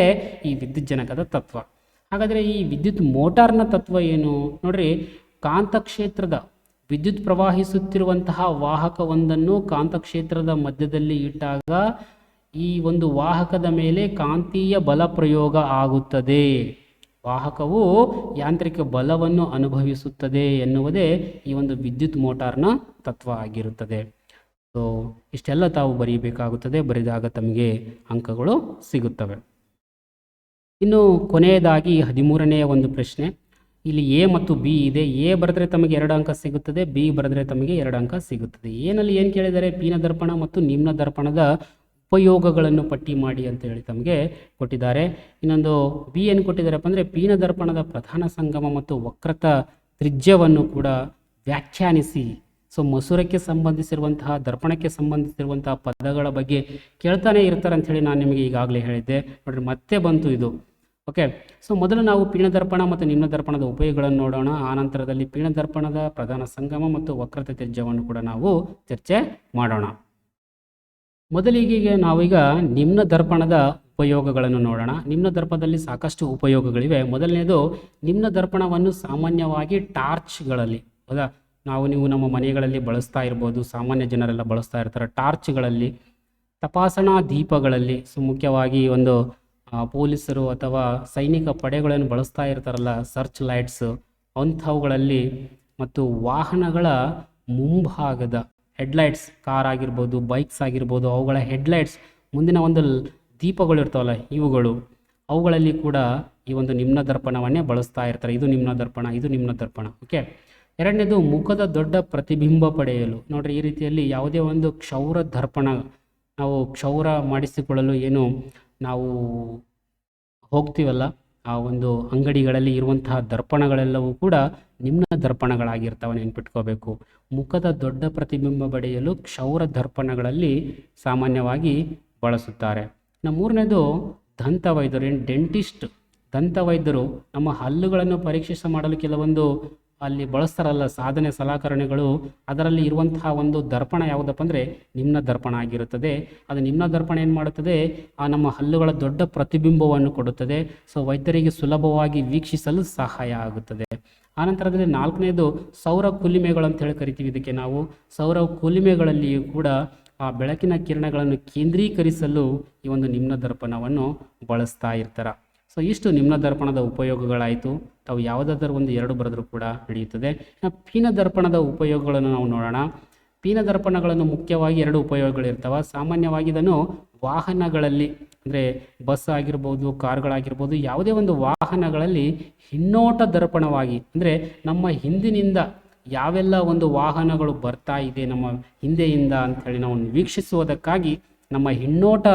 ಈ ವಿದ್ಯುತ್ ಜನಕದ ತತ್ವ. ಹಾಗಾದರೆ ಈ ವಿದ್ಯುತ್ ಮೋಟಾರ್ನ ತತ್ವ ಏನು ನೋಡ್ರಿ. ಕಾಂತಕ್ಷೇತ್ರದ ವಿದ್ಯುತ್ ಪ್ರವಾಹಿಸುತ್ತಿರುವಂತಹ ವಾಹಕವೊಂದನ್ನು ಕಾಂತಕ್ಷೇತ್ರದ ಮಧ್ಯದಲ್ಲಿ ಇಟ್ಟಾಗ ಈ ಒಂದು ವಾಹಕದ ಮೇಲೆ ಕಾಂತೀಯ ಬಲ ಪ್ರಯೋಗ ಆಗುತ್ತದೆ. ವಾಹಕವು ಯಾಂತ್ರಿಕ ಬಲವನ್ನು ಅನುಭವಿಸುತ್ತದೆ ಎನ್ನುವುದೇ ಈ ಒಂದು ವಿದ್ಯುತ್ ಮೋಟಾರ್ನ ತತ್ವ ಆಗಿರುತ್ತದೆ. ಸೊ ಇಷ್ಟೆಲ್ಲ ತಾವು ಬರೀಬೇಕಾಗುತ್ತದೆ. ಬರೆದಾಗ ತಮಗೆ ಅಂಕಗಳು ಸಿಗುತ್ತವೆ. ಇನ್ನು ಕೊನೆಯದಾಗಿ 13ನೆಯ ಒಂದು ಪ್ರಶ್ನೆ. ಇಲ್ಲಿ ಎ ಮತ್ತು ಬಿ ಇದೆ. ಎ ಬರೆದ್ರೆ ತಮಗೆ 2 ಅಂಕ ಸಿಗುತ್ತದೆ, ಬಿ ಬರೆದ್ರೆ ತಮಗೆ 2 ಅಂಕ ಸಿಗುತ್ತದೆ. ಏನಲ್ಲಿ ಏನು ಕೇಳಿದರೆ ಪೀನ ದರ್ಪಣ ಮತ್ತು ನಿಮ್ನ ದರ್ಪಣದ ಉಪಯೋಗಗಳನ್ನು ಪಟ್ಟಿ ಮಾಡಿ ಅಂತ ಹೇಳಿ ತಮಗೆ ಕೊಟ್ಟಿದ್ದಾರೆ. ಇನ್ನೊಂದು ಬಿ ಏನು ಕೊಟ್ಟಿದ್ದಾರಪ್ಪ ಅಂದರೆ ಪೀನ ದರ್ಪಣದ ಪ್ರಧಾನ ಸಂಗಮ ಮತ್ತು ವಕ್ರತ ತ್ರಿಜ್ಯವನ್ನು ಕೂಡ ವ್ಯಾಖ್ಯಾನಿಸಿ. ಸೊ ಮಸೂರಕ್ಕೆ ಸಂಬಂಧಿಸಿರುವಂತಹ ದರ್ಪಣಕ್ಕೆ ಸಂಬಂಧಿಸಿರುವಂತಹ ಪದಗಳ ಬಗ್ಗೆ ಕೇಳ್ತಾನೆ ಇರ್ತಾರೆ ಅಂಥೇಳಿ ನಾನು ನಿಮಗೆ ಈಗಾಗಲೇ ಹೇಳಿದ್ದೆ. ನೋಡ್ರಿ ಮತ್ತೆ ಬಂತು ಇದು. ಓಕೆ, ಸೊ ಮೊದಲು ನಾವು ಪೀನ ದರ್ಪಣ ಮತ್ತು ನಿಮ್ನ ದರ್ಪಣದ ಉಪಯೋಗಗಳನ್ನು ನೋಡೋಣ. ಆನಂತರದಲ್ಲಿ ಪೀನ ದರ್ಪಣದ ಪ್ರಧಾನ ಸಂಗಮ ಮತ್ತು ವಕ್ರತೆ ತ್ರಿಜ್ಯವನ್ನು ಕೂಡ ನಾವು ಚರ್ಚೆ ಮಾಡೋಣ. ಮೊದಲಿಗೆ ನಾವೀಗ ನಿಮ್ನ ದರ್ಪಣದ ಉಪಯೋಗಗಳನ್ನು ನೋಡೋಣ. ನಿಮ್ನ ದರ್ಪಣದಲ್ಲಿ ಸಾಕಷ್ಟು ಉಪಯೋಗಗಳಿವೆ. ಮೊದಲನೇದು, ನಿಮ್ನ ದರ್ಪಣವನ್ನು ಸಾಮಾನ್ಯವಾಗಿ ಟಾರ್ಚ್ಗಳಲ್ಲಿ, ಹೌದಾ, ನೀವು ನಮ್ಮ ಮನೆಗಳಲ್ಲಿ ಬಳಸ್ತಾ ಇರ್ಬೋದು, ಸಾಮಾನ್ಯ ಜನರೆಲ್ಲ ಬಳಸ್ತಾ ಇರ್ತಾರೆ. ಟಾರ್ಚ್ಗಳಲ್ಲಿ, ತಪಾಸಣಾ ದೀಪಗಳಲ್ಲಿ, ಸೊ ಮುಖ್ಯವಾಗಿ ಒಂದು ಪೊಲೀಸರು ಅಥವಾ ಸೈನಿಕ ಪಡೆಗಳನ್ನು ಬಳಸ್ತಾ ಇರ್ತಾರಲ್ಲ, ಸರ್ಚ್ ಲೈಟ್ಸ್ ಅಂಥವುಗಳಲ್ಲಿ, ಮತ್ತು ವಾಹನಗಳ ಮುಂಭಾಗದ ಹೆಡ್ಲೈಟ್ಸ್, ಕಾರ್ ಆಗಿರ್ಬೋದು, ಬೈಕ್ಸ್ ಆಗಿರ್ಬೋದು, ಅವುಗಳ ಹೆಡ್ಲೈಟ್ಸ್ ಮುಂದಿನ ಒಂದು ದೀಪಗಳು ಇರ್ತಾವಲ್ಲ ಇವುಗಳು, ಅವುಗಳಲ್ಲಿ ಕೂಡ ಈ ಒಂದು ನಿಮ್ನ ದರ್ಪಣವನ್ನೇ ಬಳಸ್ತಾ ಇರ್ತಾರೆ. ಇದು ನಿಮ್ನ ದರ್ಪಣ, ಇದು ನಿಮ್ನ ದರ್ಪಣ. ಓಕೆ, ಎರಡನೇದು ಮುಖದ ದೊಡ್ಡ ಪ್ರತಿಬಿಂಬ ಪಡೆಯಲು. ನೋಡ್ರಿ, ಈ ರೀತಿಯಲ್ಲಿ ಯಾವುದೇ ಒಂದು ಕ್ಷೌರ ದರ್ಪಣ, ನಾವು ಕ್ಷೌರ ಮಾಡಿಸಿಕೊಳ್ಳಲು ಏನು ನಾವು ಹೋಗ್ತೀವಲ್ಲ, ಆ ಒಂದು ಅಂಗಡಿಗಳಲ್ಲಿ ಇರುವಂತಹ ದರ್ಪಣಗಳೆಲ್ಲವೂ ಕೂಡ ನಿಮ್ನ ದರ್ಪಣಗಳಾಗಿರ್ತಾವೆ, ನೆನ್ಪಿಟ್ಕೋಬೇಕು. ಮುಖದ ದೊಡ್ಡ ಪ್ರತಿಬಿಂಬ ಪಡೆಯಲು ಕ್ಷೌರ ದರ್ಪಣಗಳಲ್ಲಿ ಸಾಮಾನ್ಯವಾಗಿ ಬಳಸುತ್ತಾರೆ. ಇನ್ನು ಮೂರನೇದು ದಂತವೈದ್ಯರು, ಏನು ಡೆಂಟಿಸ್ಟ್, ದಂತವೈದ್ಯರು ನಮ್ಮ ಹಲ್ಲುಗಳನ್ನು ಪರೀಕ್ಷಿಸ ಮಾಡಲು ಕೆಲವೊಂದು ಅಲ್ಲಿ ಬಳಸ್ತಾರಲ್ಲ ಸಾಧನೆ ಸಲಕರಣೆಗಳು, ಅದರಲ್ಲಿ ಇರುವಂತಹ ಒಂದು ದರ್ಪಣ ಯಾವುದಪ್ಪ ಅಂದರೆ ನಿಮ್ನ ದರ್ಪಣ ಆಗಿರುತ್ತದೆ. ಅದು ನಿಮ್ನ ದರ್ಪಣ ಏನು ಮಾಡುತ್ತದೆ, ಆ ನಮ್ಮ ಹಲ್ಲುಗಳ ದೊಡ್ಡ ಪ್ರತಿಬಿಂಬವನ್ನು ಕೊಡುತ್ತದೆ. ಸೊ ವೈದ್ಯರಿಗೆ ಸುಲಭವಾಗಿ ವೀಕ್ಷಿಸಲು ಸಹಾಯ ಆಗುತ್ತದೆ. ಆನಂತರದಲ್ಲಿ ನಾಲ್ಕನೇದು ಸೌರ ಕುಲಿಮೆಗಳು ಅಂತ ಹೇಳಿ ಕರಿತೀವಿ. ಇದಕ್ಕೆ ನಾವು ಸೌರ ಕುಲಿಮೆಗಳಲ್ಲಿಯೂ ಕೂಡ ಆ ಬೆಳಕಿನ ಕಿರಣಗಳನ್ನು ಕೇಂದ್ರೀಕರಿಸಲು ಈ ಒಂದು ನಿಮ್ನ ದರ್ಪಣವನ್ನು ಬಳಸ್ತಾ ಇರ್ತಾರೆ. ಸೊ ಇಷ್ಟು ನಿಮ್ನ ದರ್ಪಣದ ಉಪಯೋಗಗಳಾಯಿತು. ತಾವು ಯಾವುದಾದ್ರೂ ಒಂದು 2 ಬರೆದರೂ ಕೂಡ ನಡೆಯುತ್ತದೆ. ಪೀನ ದರ್ಪಣದ ಉಪಯೋಗಗಳನ್ನು ನಾವು ನೋಡೋಣ. ಪೀನ ದರ್ಪಣಗಳನ್ನು ಮುಖ್ಯವಾಗಿ 2 ಉಪಯೋಗಗಳಿರ್ತವೆ. ಸಾಮಾನ್ಯವಾಗಿ ಇದನ್ನು ವಾಹನಗಳಲ್ಲಿ, ಅಂದರೆ ಬಸ್ ಆಗಿರ್ಬೋದು, ಕಾರ್ಗಳಾಗಿರ್ಬೋದು, ಯಾವುದೇ ಒಂದು ವಾಹನಗಳಲ್ಲಿ ಹಿನ್ನೋಟ ದರ್ಪಣವಾಗಿ, ಅಂದರೆ ನಮ್ಮ ಹಿಂದಿನಿಂದ ಯಾವೆಲ್ಲ ಒಂದು ವಾಹನಗಳು ಬರ್ತಾ ಇದೆ ನಮ್ಮ ಹಿಂದೆಯಿಂದ ಅಂಥೇಳಿ ನಾವು ವೀಕ್ಷಿಸುವುದಕ್ಕಾಗಿ ನಮ್ಮ ಹಿನ್ನೋಟ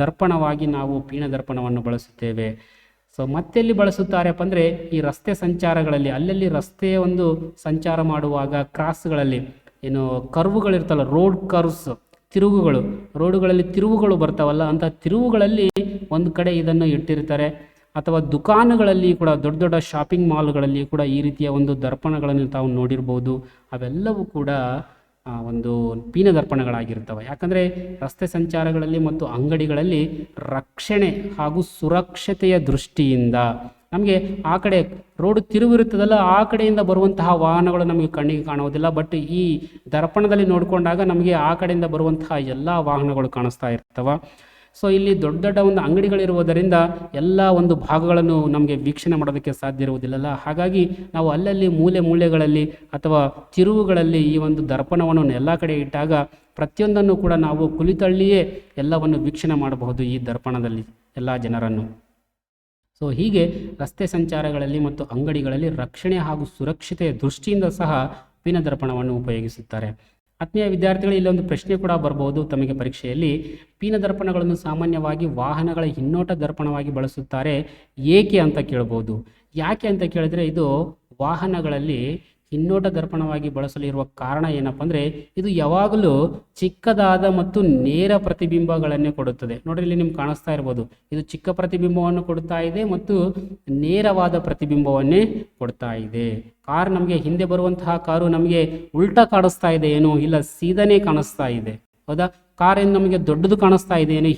ದರ್ಪಣವಾಗಿ ನಾವು ಪೀನ ದರ್ಪಣವನ್ನು ಬಳಸುತ್ತೇವೆ. ಸೊ ಮತ್ತೆಲ್ಲಿ ಬಳಸುತ್ತಾರಪ್ಪ ಅಂದರೆ ಈ ರಸ್ತೆ ಸಂಚಾರಗಳಲ್ಲಿ, ಅಲ್ಲಲ್ಲಿ ರಸ್ತೆಯ ಒಂದು ಸಂಚಾರ ಮಾಡುವಾಗ ಕ್ರಾಸ್ಗಳಲ್ಲಿ ಏನು ಕರ್ವ್ಗಳಿರ್ತಲ್ಲ, ರೋಡ್ ಕರ್ವ್ಸ್, ತಿರುವುಗಳು, ರೋಡುಗಳಲ್ಲಿ ತಿರುವುಗಳು ಬರ್ತಾವಲ್ಲ, ಅಂಥ ತಿರುವುಗಳಲ್ಲಿ ಒಂದು ಕಡೆ ಇದನ್ನು ಇಟ್ಟಿರ್ತಾರೆ. ಅಥವಾ ದುಕಾನುಗಳಲ್ಲಿ ಕೂಡ, ದೊಡ್ಡ ದೊಡ್ಡ ಶಾಪಿಂಗ್ ಮಾಲ್ಗಳಲ್ಲಿ ಕೂಡ ಈ ರೀತಿಯ ಒಂದು ದರ್ಪಣಗಳನ್ನು ತಾವು ನೋಡಿರ್ಬೋದು. ಅವೆಲ್ಲವೂ ಕೂಡ ಒಂದು ಪೀನ ದರ್ಪಣಗಳಾಗಿರ್ತವೆ. ಯಾಕಂದರೆ ರಸ್ತೆ ಸಂಚಾರಗಳಲ್ಲಿ ಮತ್ತು ಅಂಗಡಿಗಳಲ್ಲಿ ರಕ್ಷಣೆ ಹಾಗೂ ಸುರಕ್ಷತೆಯ ದೃಷ್ಟಿಯಿಂದ ನಮಗೆ ಆ ಕಡೆ ರೋಡ್ ತಿರುವಿರುತ್ತದಲ್ಲ, ಆ ಕಡೆಯಿಂದ ಬರುವಂತಹ ವಾಹನಗಳು ನಮಗೆ ಕಣ್ಣಿಗೆ ಕಾಣುವುದಿಲ್ಲ. ಬಟ್ ಈ ದರ್ಪಣದಲ್ಲಿ ನೋಡಿಕೊಂಡಾಗ ನಮಗೆ ಆ ಕಡೆಯಿಂದ ಬರುವಂತಹ ಎಲ್ಲ ವಾಹನಗಳು ಕಾಣಿಸ್ತಾ ಇರ್ತವೆ. ಸೊ ಇಲ್ಲಿ ದೊಡ್ಡ ದೊಡ್ಡ ಒಂದು ಅಂಗಡಿಗಳಿರುವುದರಿಂದ ಎಲ್ಲ ಒಂದು ಭಾಗಗಳನ್ನು ನಮಗೆ ವೀಕ್ಷಣೆ ಮಾಡೋದಕ್ಕೆ ಸಾಧ್ಯ ಇರುವುದಿಲ್ಲಲ್ಲ. ಹಾಗಾಗಿ ನಾವು ಅಲ್ಲಲ್ಲಿ ಮೂಲೆಗಳಲ್ಲಿ ಅಥವಾ ತಿರುವುಗಳಲ್ಲಿ ಈ ಒಂದು ದರ್ಪಣವನ್ನು ಎಲ್ಲ ಕಡೆ ಇಟ್ಟಾಗ ಪ್ರತಿಯೊಂದನ್ನು ಕೂಡ ನಾವು ಕುಳಿತಲ್ಲಿಯೇ ಎಲ್ಲವನ್ನು ವೀಕ್ಷಣೆ ಮಾಡಬಹುದು ಈ ದರ್ಪಣದಲ್ಲಿ ಎಲ್ಲ ಜನರನ್ನು. ಸೊ ಹೀಗೆ ರಸ್ತೆ ಸಂಚಾರಗಳಲ್ಲಿ ಮತ್ತು ಅಂಗಡಿಗಳಲ್ಲಿ ರಕ್ಷಣೆ ಹಾಗೂ ಸುರಕ್ಷತೆಯ ದೃಷ್ಟಿಯಿಂದ ಸಹ ಪೀನ ದರ್ಪಣವನ್ನು ಉಪಯೋಗಿಸುತ್ತಾರೆ. ಆತ್ಮೀಯ ವಿದ್ಯಾರ್ಥಿಗಳು, ಇಲ್ಲೊಂದು ಪ್ರಶ್ನೆ ಕೂಡ ಬರಬಹುದು ತಮಗೆ ಪರೀಕ್ಷೆಯಲ್ಲಿ. ಪೀನ ದರ್ಪಣಗಳನ್ನು ಸಾಮಾನ್ಯವಾಗಿ ವಾಹನಗಳ ಹಿನ್ನೋಟ ದರ್ಪಣವಾಗಿ ಬಳಸುತ್ತಾರೆ, ಏಕೆ ಅಂತ ಕೇಳ್ಬೋದು. ಯಾಕೆ ಅಂತ ಕೇಳಿದ್ರೆ, ಇದು ವಾಹನಗಳಲ್ಲಿ ಹಿನ್ನೋಟ ದರ್ಪಣವಾಗಿ ಬಳಸಲು ಇರುವ ಕಾರಣ ಏನಪ್ಪ ಅಂದರೆ, ಇದು ಯಾವಾಗಲೂ ಚಿಕ್ಕದಾದ ಮತ್ತು ನೇರ ಪ್ರತಿಬಿಂಬಗಳನ್ನೇ ಕೊಡುತ್ತದೆ. ನೋಡ್ರಿ, ಇಲ್ಲಿ ನಿಮ್ಗೆ ಕಾಣಿಸ್ತಾ ಇರ್ಬೋದು, ಇದು ಚಿಕ್ಕ ಪ್ರತಿಬಿಂಬವನ್ನು ಕೊಡ್ತಾ ಇದೆ ಮತ್ತು ನೇರವಾದ ಪ್ರತಿಬಿಂಬವನ್ನೇ ಕೊಡ್ತಾ ಇದೆ. ಕಾರ್ ನಮಗೆ ಹಿಂದೆ ಬರುವಂತಹ ಕಾರು ನಮಗೆ ಉಲ್ಟಾ ಕಾಣಿಸ್ತಾ ಇದೆ ಏನೋ, ಇಲ್ಲ ಸೀದನೇ ಕಾಣಿಸ್ತಾ ಇದೆ, ಹೌದಾ? ಕಾರ್ ಏನು ನಮಗೆ ದೊಡ್ಡದು ಕಾಣಿಸ್ತಾ ಇದೆ ಏನು,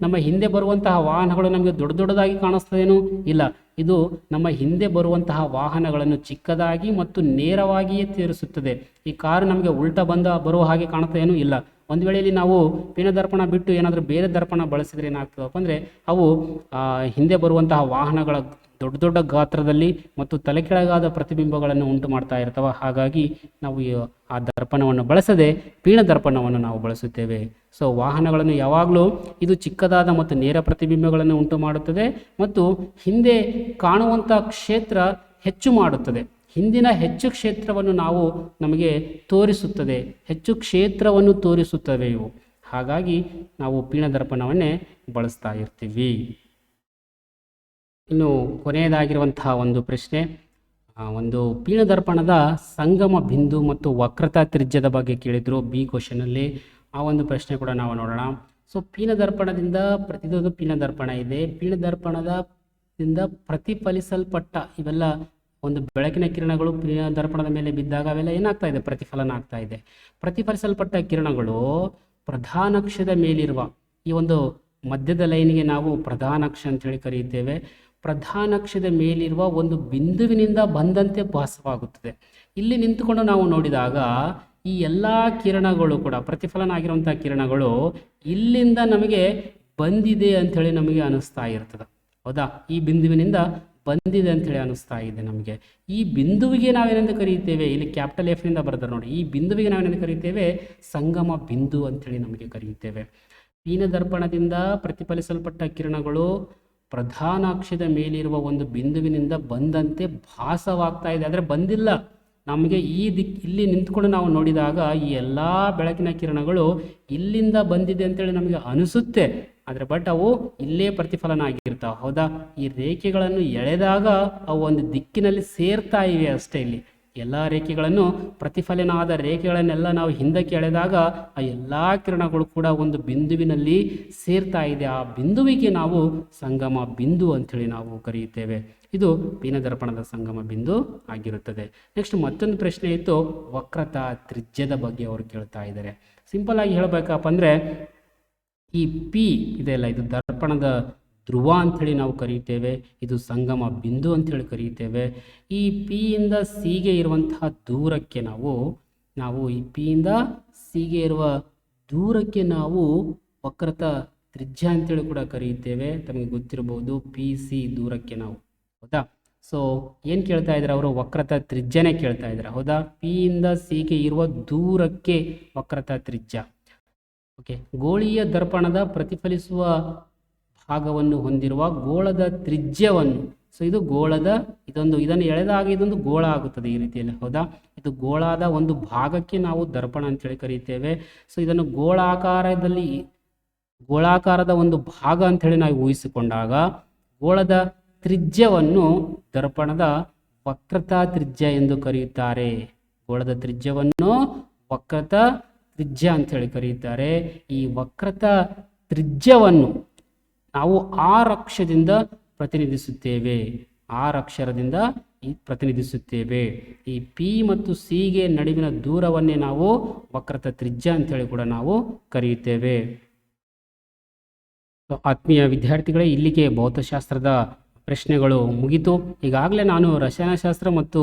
ನಮ್ಮ ಹಿಂದೆ ಬರುವಂತಹ ವಾಹನಗಳು ನಮಗೆ ದೊಡ್ಡದಾಗಿ ಕಾಣಿಸ್ತದೇನು, ಇಲ್ಲ. ಇದು ನಮ್ಮ ಹಿಂದೆ ಬರುವಂತಹ ವಾಹನಗಳನ್ನು ಚಿಕ್ಕದಾಗಿ ಮತ್ತು ನೇರವಾಗಿಯೇ ತೋರಿಸುತ್ತದೆ. ಈ ಕಾರು ನಮಗೆ ಉಲ್ಟಾ ಬರುವ ಹಾಗೆ ಕಾಣುತ್ತೇನು, ಇಲ್ಲ. ಒಂದು ವೇಳೆಯಲ್ಲಿ ನಾವು ಪೀನ ದರ್ಪಣ ಬಿಟ್ಟು ಏನಾದರೂ ಬೇರೆ ದರ್ಪಣ ಬಳಸಿದ್ರೆ ಏನಾಗ್ತದಪ್ಪ ಅಂದರೆ, ಅವು ಹಿಂದೆ ಬರುವಂತಹ ವಾಹನಗಳ ದೊಡ್ಡ ಗಾತ್ರದಲ್ಲಿ ಮತ್ತು ತಲೆ ಕೆಳಗಾದ ಪ್ರತಿಬಿಂಬಗಳನ್ನು ಉಂಟು ಮಾಡ್ತಾ ಇರ್ತವೆ. ಹಾಗಾಗಿ ನಾವು ಆ ದರ್ಪಣವನ್ನು ಬಳಸದೆ ಪೀನ ದರ್ಪಣವನ್ನು ನಾವು ಬಳಸುತ್ತೇವೆ. ಸೊ ವಾಹನಗಳನ್ನು ಯಾವಾಗಲೂ ಇದು ಚಿಕ್ಕದಾದ ಮತ್ತು ನೇರ ಪ್ರತಿಬಿಂಬಗಳನ್ನು ಉಂಟು ಮಾಡುತ್ತದೆ ಮತ್ತು ಹಿಂದೆ ಕಾಣುವಂಥ ಕ್ಷೇತ್ರ ಹೆಚ್ಚು ಮಾಡುತ್ತದೆ. ಹಿಂದಿನ ಹೆಚ್ಚು ಕ್ಷೇತ್ರವನ್ನು ನಮಗೆ ತೋರಿಸುತ್ತದೆ, ಹೆಚ್ಚು ಕ್ಷೇತ್ರವನ್ನು ತೋರಿಸುತ್ತವೆ ಇವು. ಹಾಗಾಗಿ ನಾವು ಪೀನ ದರ್ಪಣವನ್ನೇ ಬಳಸ್ತಾ ಇರ್ತೀವಿ. ಇನ್ನು ಕೊನೆಯದಾಗಿರುವಂತಹ ಒಂದು ಪ್ರಶ್ನೆ, ಒಂದು ಪೀನ ದರ್ಪಣದ ಸಂಗಮ ಬಿಂದು ಮತ್ತು ವಕ್ರತಾ ತ್ರಿಜ್ಯದ ಬಗ್ಗೆ ಕೇಳಿದ್ರು ಬಿ ಕ್ವಶನಲ್ಲಿ. ಆ ಒಂದು ಪ್ರಶ್ನೆ ಕೂಡ ನಾವು ನೋಡೋಣ. ಸೊ ಪೀನ ದರ್ಪಣದಿಂದ ಇದೊಂದು ಪೀನ ದರ್ಪಣ ಇದೆ. ಪೀನ ದರ್ಪಣದಿಂದ ಪ್ರತಿಫಲಿಸಲ್ಪಟ್ಟ ಇವೆಲ್ಲ ಒಂದು ಬೆಳಕಿನ ಕಿರಣಗಳು ಪೀನ ದರ್ಪಣದ ಮೇಲೆ ಬಿದ್ದಾಗ ಅವೆಲ್ಲ ಏನಾಗ್ತಾ ಇದೆ, ಪ್ರತಿಫಲನ ಆಗ್ತಾ ಇದೆ. ಪ್ರತಿಫಲಿಸಲ್ಪಟ್ಟ ಕಿರಣಗಳು ಪ್ರಧಾನಾಕ್ಷದ ಮೇಲಿರುವ ಈ ಒಂದು ಮಧ್ಯದ ಲೈನಿಗೆ ನಾವು ಪ್ರಧಾನಾಕ್ಷ ಅಂತೇಳಿ ಕರೆಯುತ್ತೇವೆ. ಪ್ರಧಾನಾಕ್ಷದ ಮೇಲಿರುವ ಒಂದು ಬಿಂದುವಿನಿಂದ ಬಂದಂತೆ ಭಾಸವಾಗುತ್ತದೆ. ಇಲ್ಲಿ ನಿಂತುಕೊಂಡು ನಾವು ನೋಡಿದಾಗ ಈ ಎಲ್ಲ ಕಿರಣಗಳು ಕೂಡ ಪ್ರತಿಫಲನ ಆಗಿರುವಂಥ ಕಿರಣಗಳು ಇಲ್ಲಿಂದ ನಮಗೆ ಬಂದಿದೆ ಅಂಥೇಳಿ ನಮಗೆ ಅನಿಸ್ತಾ ಇರ್ತದೆ, ಹೌದಾ? ಈ ಬಿಂದುವಿನಿಂದ ಬಂದಿದೆ ಅಂಥೇಳಿ ಅನಿಸ್ತಾ ಇದೆ ನಮಗೆ. ಈ ಬಿಂದುವಿಗೆ ನಾವೇನೆಂದು ಕರೆಯುತ್ತೇವೆ, ಇಲ್ಲಿ ಕ್ಯಾಪಿಟಲ್ ಎಫ್ ನಿಂದ ಬರ್ತಾರೆ ನೋಡಿ, ಈ ಬಿಂದುವಿಗೆ ನಾವೇನೆಂದು ಕರೆಯುತ್ತೇವೆ, ಸಂಗಮ ಬಿಂದು ಅಂಥೇಳಿ ನಮಗೆ ಕರೆಯುತ್ತೇವೆ. ಪೀನ ದರ್ಪಣದಿಂದ ಪ್ರತಿಫಲಿಸಲ್ಪಟ್ಟ ಕಿರಣಗಳು ಪ್ರಧಾನಾಕ್ಷದ ಮೇಲಿರುವ ಒಂದು ಬಿಂದುವಿನಿಂದ ಬಂದಂತೆ ಭಾಸವಾಗ್ತಾ ಇದೆ, ಆದರೆ ಬಂದಿಲ್ಲ. ನಮಗೆ ಇಲ್ಲಿ ನಿಂತ್ಕೊಂಡು ನಾವು ನೋಡಿದಾಗ ಈ ಎಲ್ಲ ಬೆಳಕಿನ ಕಿರಣಗಳು ಇಲ್ಲಿಂದ ಬಂದಿದೆ ಅಂತೇಳಿ ನಮಗೆ ಅನಿಸುತ್ತೆ, ಆದರೆ ಬಟ್ ಅವು ಇಲ್ಲೇ ಪ್ರತಿಫಲನ ಆಗಿರ್ತಾವೆ, ಹೌದಾ? ಈ ರೇಖೆಗಳನ್ನು ಎಳೆದಾಗ ಅವು ಒಂದು ದಿಕ್ಕಿನಲ್ಲಿ ಸೇರ್ತಾ ಇವೆ ಅಷ್ಟೇ. ಇಲ್ಲಿ ಎಲ್ಲ ರೇಖೆಗಳನ್ನು ಪ್ರತಿಫಲನ ಆದ ರೇಖೆಗಳನ್ನೆಲ್ಲ ನಾವು ಹಿಂದಕ್ಕೆ ಎಳೆದಾಗ ಆ ಎಲ್ಲ ಕಿರಣಗಳು ಕೂಡ ಒಂದು ಬಿಂದುವಿನಲ್ಲಿ ಸೇರ್ತಾ ಇದೆ. ಆ ಬಿಂದುವಿಗೆ ನಾವು ಸಂಗಮ ಬಿಂದು ಅಂಥೇಳಿ ನಾವು ಕರೆಯುತ್ತೇವೆ. ಇದು ಪೀನ ದರ್ಪಣದ ಸಂಗಮ ಬಿಂದು ಆಗಿರುತ್ತದೆ. ನೆಕ್ಸ್ಟ್ ಮತ್ತೊಂದು ಪ್ರಶ್ನೆ ಇತ್ತು, ವಕ್ರತಾ ತ್ರಿಜ್ಯದ ಬಗ್ಗೆ ಅವರು ಕೇಳ್ತಾ ಇದ್ದಾರೆ. ಸಿಂಪಲ್ ಆಗಿ ಹೇಳಬೇಕಪ್ಪ ಅಂದರೆ, ಈ ಪಿ ಇದೆಯಲ್ಲ, ಇದು ದರ್ಪಣದ ಧ್ರುವ ಅಂಥೇಳಿ ನಾವು ಕರೆಯುತ್ತೇವೆ, ಇದು ಸಂಗಮ ಬಿಂದು ಅಂಥೇಳಿ ಕರೆಯುತ್ತೇವೆ. ಈ ಪಿ ಇಂದ ಸಿಗೆ ಇರುವಂತಹ ದೂರಕ್ಕೆ ನಾವು ಈ ಪಿ ಇಂದ ಸಿಗೆ ಇರುವ ದೂರಕ್ಕೆ ನಾವು ವಕ್ರತಾ ತ್ರಿಜ್ಯ ಅಂತೇಳಿ ಕೂಡ ಕರೆಯುತ್ತೇವೆ. ತಮಗೆ ಗೊತ್ತಿರಬಹುದು ಪಿ ಸಿ ದೂರಕ್ಕೆ ನಾವು, ಹೌದಾ? ಸೊ ಏನು ಕೇಳ್ತಾ ಇದ್ದಾರೆ ಅವರು, ವಕ್ರತಾ ತ್ರಿಜ್ಯನೇ ಕೇಳ್ತಾ ಇದ್ದಾರೆ, ಹೌದಾ? ಪಿ ಇಂದ ಸಿಗೆ ಇರುವ ದೂರಕ್ಕೆ ವಕ್ರತಾ ತ್ರಿಜ್ಯ. ಓಕೆ, ಗೋಳೀಯ ದರ್ಪಣದ ಪ್ರತಿಫಲಿಸುವ ಭಾಗವನ್ನು ಹೊಂದಿರುವ ಗೋಳದ ತ್ರಿಜ್ಯವನ್ನು, ಸೊ ಇದು ಗೋಳದ ಇದನ್ನು ಎಳೆದಾಗ ಇದೊಂದು ಗೋಳ ಆಗುತ್ತದೆ ಈ ರೀತಿಯಲ್ಲಿ, ಹೌದಾ? ಇದು ಗೋಳಾದ ಒಂದು ಭಾಗಕ್ಕೆ ನಾವು ದರ್ಪಣ ಅಂತೇಳಿ ಕರೀತೇವೆ. ಸೊ ಇದನ್ನು ಗೋಳಾಕಾರದ ಒಂದು ಭಾಗ ಅಂಥೇಳಿ ನಾವು ಊಹಿಸಿಕೊಂಡಾಗ ಗೋಳದ ತ್ರಿಜ್ಯವನ್ನು ದರ್ಪಣದ ವಕ್ರತಾ ತ್ರಿಜ್ಯ ಎಂದು ಕರೆಯುತ್ತಾರೆ. ಗೋಳದ ತ್ರಿಜ್ಯವನ್ನು ವಕ್ರತಾ ತ್ರಿಜ್ಯ ಅಂಥೇಳಿ ಕರೆಯುತ್ತಾರೆ. ಈ ವಕ್ರತಾ ತ್ರಿಜ್ಯವನ್ನು ನಾವು ಆರ್ ಅಕ್ಷರದಿಂದ ಪ್ರತಿನಿಧಿಸುತ್ತೇವೆ. ಆರ್ ಅಕ್ಷರದಿಂದ ಪ್ರತಿನಿಧಿಸುತ್ತೇವೆ. ಈ ಪಿ ಮತ್ತು ಸಿಗೆ ನಡುವಿನ ದೂರವನ್ನೇ ನಾವು ವಕ್ರತಾ ತ್ರಿಜ್ಯ ಅಂತೇಳಿ ಕೂಡ ನಾವು ಕರೆಯುತ್ತೇವೆ. ಆತ್ಮೀಯ ವಿದ್ಯಾರ್ಥಿಗಳೇ, ಇಲ್ಲಿಗೆ ಭೌತಶಾಸ್ತ್ರದ ಪ್ರಶ್ನೆಗಳು ಮುಗಿತು. ಈಗಾಗಲೇ ನಾನು ರಸಾಯನಶಾಸ್ತ್ರ ಮತ್ತು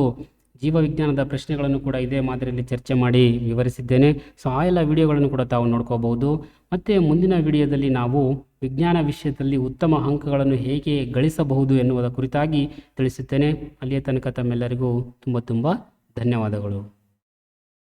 ಜೀವವಿಜ್ಞಾನದ ಪ್ರಶ್ನೆಗಳನ್ನು ಕೂಡ ಇದೇ ಮಾದರಿಯಲ್ಲಿ ಚರ್ಚೆ ಮಾಡಿ ವಿವರಿಸಿದ್ದೇನೆ. ಸೊ ಆ ಎಲ್ಲ ವಿಡಿಯೋಗಳನ್ನು ಕೂಡ ತಾವು ನೋಡ್ಕೋಬಹುದು. ಮತ್ತು ಮುಂದಿನ ವಿಡಿಯೋದಲ್ಲಿ ನಾವು ವಿಜ್ಞಾನ ವಿಷಯದಲ್ಲಿ ಉತ್ತಮ ಅಂಕಗಳನ್ನು ಹೇಗೆ ಗಳಿಸಬಹುದು ಎನ್ನುವುದರ ಕುರಿತಾಗಿ ತಿಳಿಸುತ್ತೇನೆ. ಅಲ್ಲಿಯ ತನಕ ತಮ್ಮೆಲ್ಲರಿಗೂ ತುಂಬ ಧನ್ಯವಾದಗಳು.